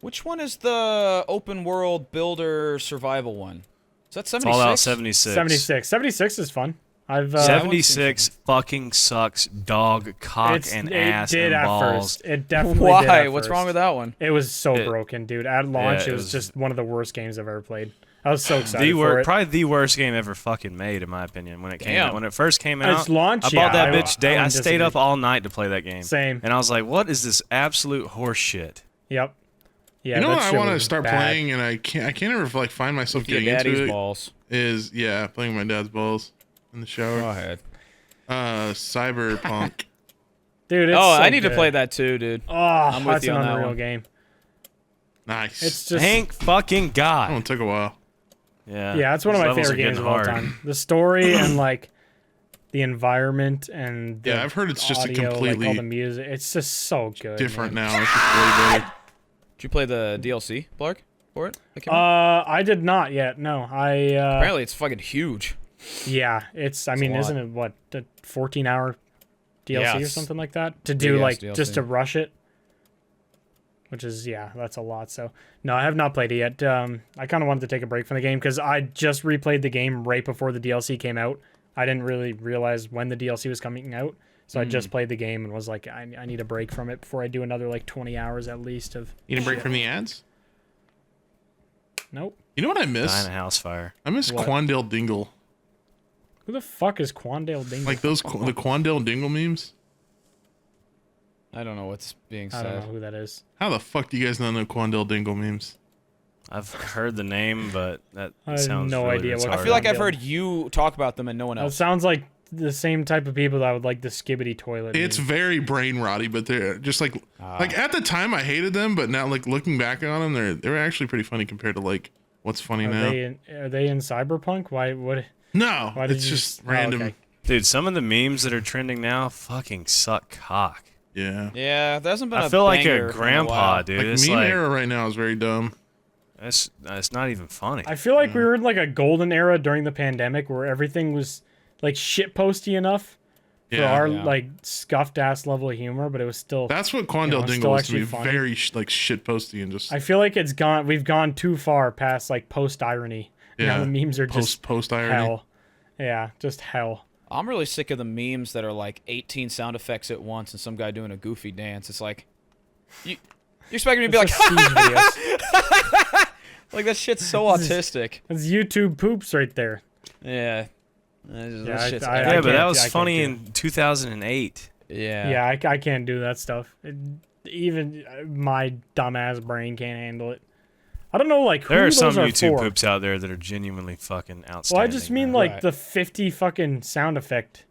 Which one is the open world builder survival one? Is that 76? Fallout 76. 76. 76 is fun. I've 76 fucking sucks dog, cock, and ass did and at balls. First. It definitely Why? did at What's first. wrong with that one? It was so broken, dude. At launch, Yeah, it was just one of the worst games I've ever played. I was so excited for it. Probably the worst game ever fucking made, in my opinion. When it came out, when it first came out, Its launch, I bought that yeah, bitch. I wouldn't stayed up disagree. all night to play that game. Same. And I was like, "What is this absolute horse shit?" Yep. Yeah. You know that what I shit want to was start bad. playing, and I can't ever like find myself Your getting daddy's into it. balls. Is playing my dad's balls in the shower. Go ahead. Cyberpunk. Dude, it's Oh, so I need to good. play that too, dude. Oh, I'm with that's you an on that unreal one. game. Nice. It's just Thank fucking that God. one took a while. Yeah, it's one of these my levels favorite are games getting of all hard. time. The story and like the environment and the Yeah, I've heard it's just a audio, like, completely all the music. It's just so good. different man. now. It's just way better. Did you play the DLC, Blarg, for it? That came out? I did not yet. No, Apparently, it's fucking huge. yeah, it's. I mean, a lot. isn't it what a 14-hour DLC Yeah, or it's something like that to do big-ass like DLC. just to rush it? Which is that's a lot. So no, I have not played it yet. I kind of wanted to take a break from the game because I just replayed the game right before the DLC came out. I didn't really realize when the DLC was coming out, so I just played the game and was like, I need a break from it before I do another like 20 hours at least of. You need a break from the ads? Nope. You know what I Dying miss? a house fire. I miss What? Quandale Dingle. Who the fuck is Quandale Dingle? Like those the Quandale Dingle memes. I don't know what's being I don't know said. who that is. How the fuck do you guys not know Quandale Dingle memes? I've heard the name, but that I have sounds no really idea what- I retarded. feel like I've Yeah. heard you talk about them and no one That else. sounds like the same type of people that would like the Skibbity toilet. It's meme. very brain rotty, but they're just like at the time I hated them, but now like looking back on them, they're actually pretty funny compared to like what's funny Are now. they in Cyberpunk? Why? What? No, Why did it's you just oh, random. okay. Dude, some of the memes that are trending now fucking suck cock. Yeah, Yeah, there hasn't been I a feel like banger a in grandpa, while. dude. like It's meme like era right now is very dumb. it's not even funny. I feel like we were in like a golden era during the pandemic where everything was like shit posty enough for Yeah. our Yeah. like scuffed ass level of humor, but it was still. That's what You Quandale know, it's Dingle still was to me. actually funny. Very like shit posty and just I feel like it's gone. We've gone too far past like post irony. Yeah. Now the memes are just post irony. hell. Yeah, just hell. I'm really sick of the memes that are like 18 sound effects at once and some guy doing a goofy dance. It's like, you expect me to be like, It's just Siege videos. like that shit's so autistic. That's YouTube poops right there. Yeah. That Yeah, shit's I yeah, can't- but that I was can't funny do in 2008. yeah. Yeah, I can't do that stuff. Even my dumbass brain can't handle it. I don't know, like, who There are those some are YouTube for. poops out there that are genuinely fucking outstanding. Well, I just mean, man. like, Right. the 50 fucking sound effect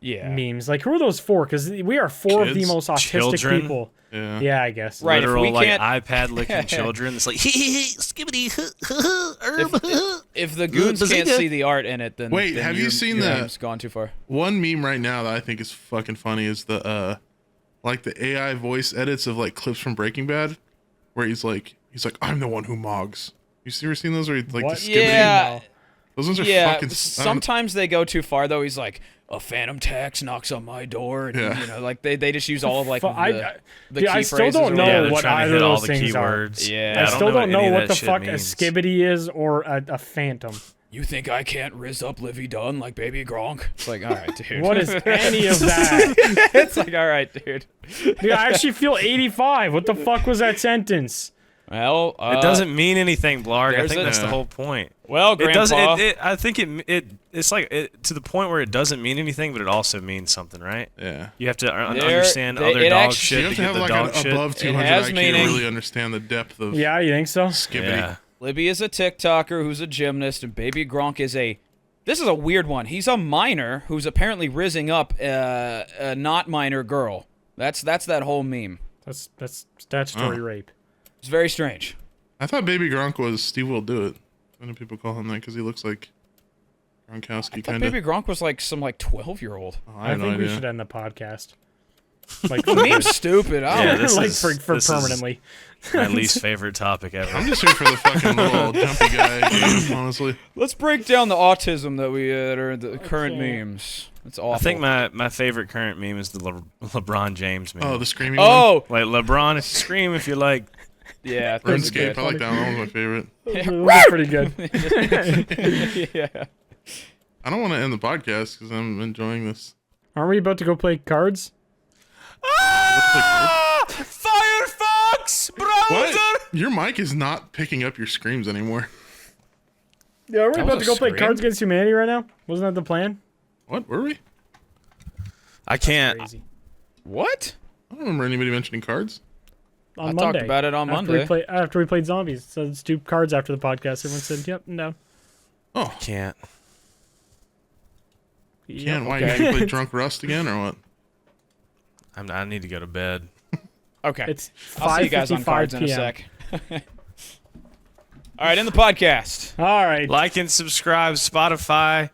Yeah. memes. Like, who are those for? Because we are four of the Kids? most autistic Children? people. Yeah. Yeah, I guess. Right. if literal we like can't- iPad licking children. It's like skibbity If the goons can't Bazinga. see the art in it, then Wait, then have you seen your the- meme's gone too far. One meme right now that I think is fucking funny is the like the AI voice edits of like clips from Breaking Bad, where he's like I'm the one who mogs. You ever seen those? Where he, like What? the skibbity? Yeah. Those ones are Yeah, fucking. sometimes they go too far though. He's like, a phantom tax knocks on my door, and Yeah. you know, like they just use all of like Fu- I- the dude, I key still phrases don't or know yeah, whatever. they're what trying to either hit of all those the things are. keywords. Yeah. I I still don't any know of what that the shit fuck a means. skibbity is or a phantom. You think I can't riz up Livy Dunn like Baby Gronk? It's like, all right, dude. What is any of that? It's like, all right, dude. Dude, I actually feel 85. What the fuck was that sentence? Well, It doesn't mean anything, Blarg. I there's think a- that's the Yeah. whole point. Well, It Grandpa. doesn't. I think it's like to the point where it doesn't mean anything, but it also means something, right? Yeah. You have to There- understand they- other it dog actually- shit You have to to get have the like dog an shit. above 200 has IQ meaning. to really understand the depth of Yeah, you think so? skibbity. Yeah. Libby is a TikToker who's a gymnast, and Baby Gronk is a. This is a weird one. He's a minor who's apparently rizzing up a not minor girl. That's that whole meme. That's statutory rape. It's very strange. I thought Baby Gronk was Steve Will Do It. Why do people call him that? Because he looks like Gronkowski, I thought kind of. Baby Gronk was like some 12-year-old. Oh, I I have no think we idea. should end the podcast. Like, Meme's stupid. I Yeah, don't this like is- for this is- permanently. My least favorite topic I'm ever. just here for the fucking little jumpy guy game, honestly. Let's break down the autism that we are the current memes. It's awful. I think my favorite current meme is the LeBron James meme. Oh, the screaming one? Oh, Like LeBron, if you scream if you like. yeah. those are RuneScape, I good. like that one. That was my favorite. That's pretty good. Yeah. I don't want to end the podcast because I'm enjoying this. Aren't we about to go play cards? Ah! Firefox browser. What? Your mic is not picking up your screams anymore. Yeah, aren't we That about was to a go play scream? Cards Against Humanity right now? Wasn't that the plan? What? Were we? I can't. Crazy. What? I don't remember anybody mentioning cards. On I Monday. talked about it on Monday. After we played zombies. So let's do cards after the podcast. Everyone said, yep, no. Oh, Can't. Ken, why okay. you play Drunk Rust again or what? I need to go to bed. Okay. It's I'll see you guys on 5:55 cards in a PM. sec. All right, in the podcast. All right. Like and subscribe, Spotify.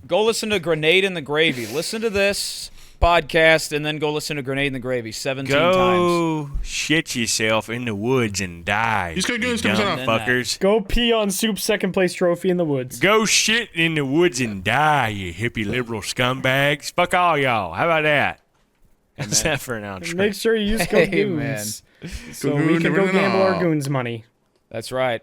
Go listen to Grenade in the Gravy. Listen to this podcast and then go listen to Grenade in the Gravy 17 times. Go shit yourself in the woods and die. He's got you Goons dumb 10% off. fuckers. Go pee on Soup's second place trophy in the woods. Go shit in the woods and die, you hippie liberal scumbags. Fuck all y'all. How about that? How's that for an outro? Make sure you use code Hey, Goons. man. So Goon, we can go everything gamble our off. Goons money. That's right.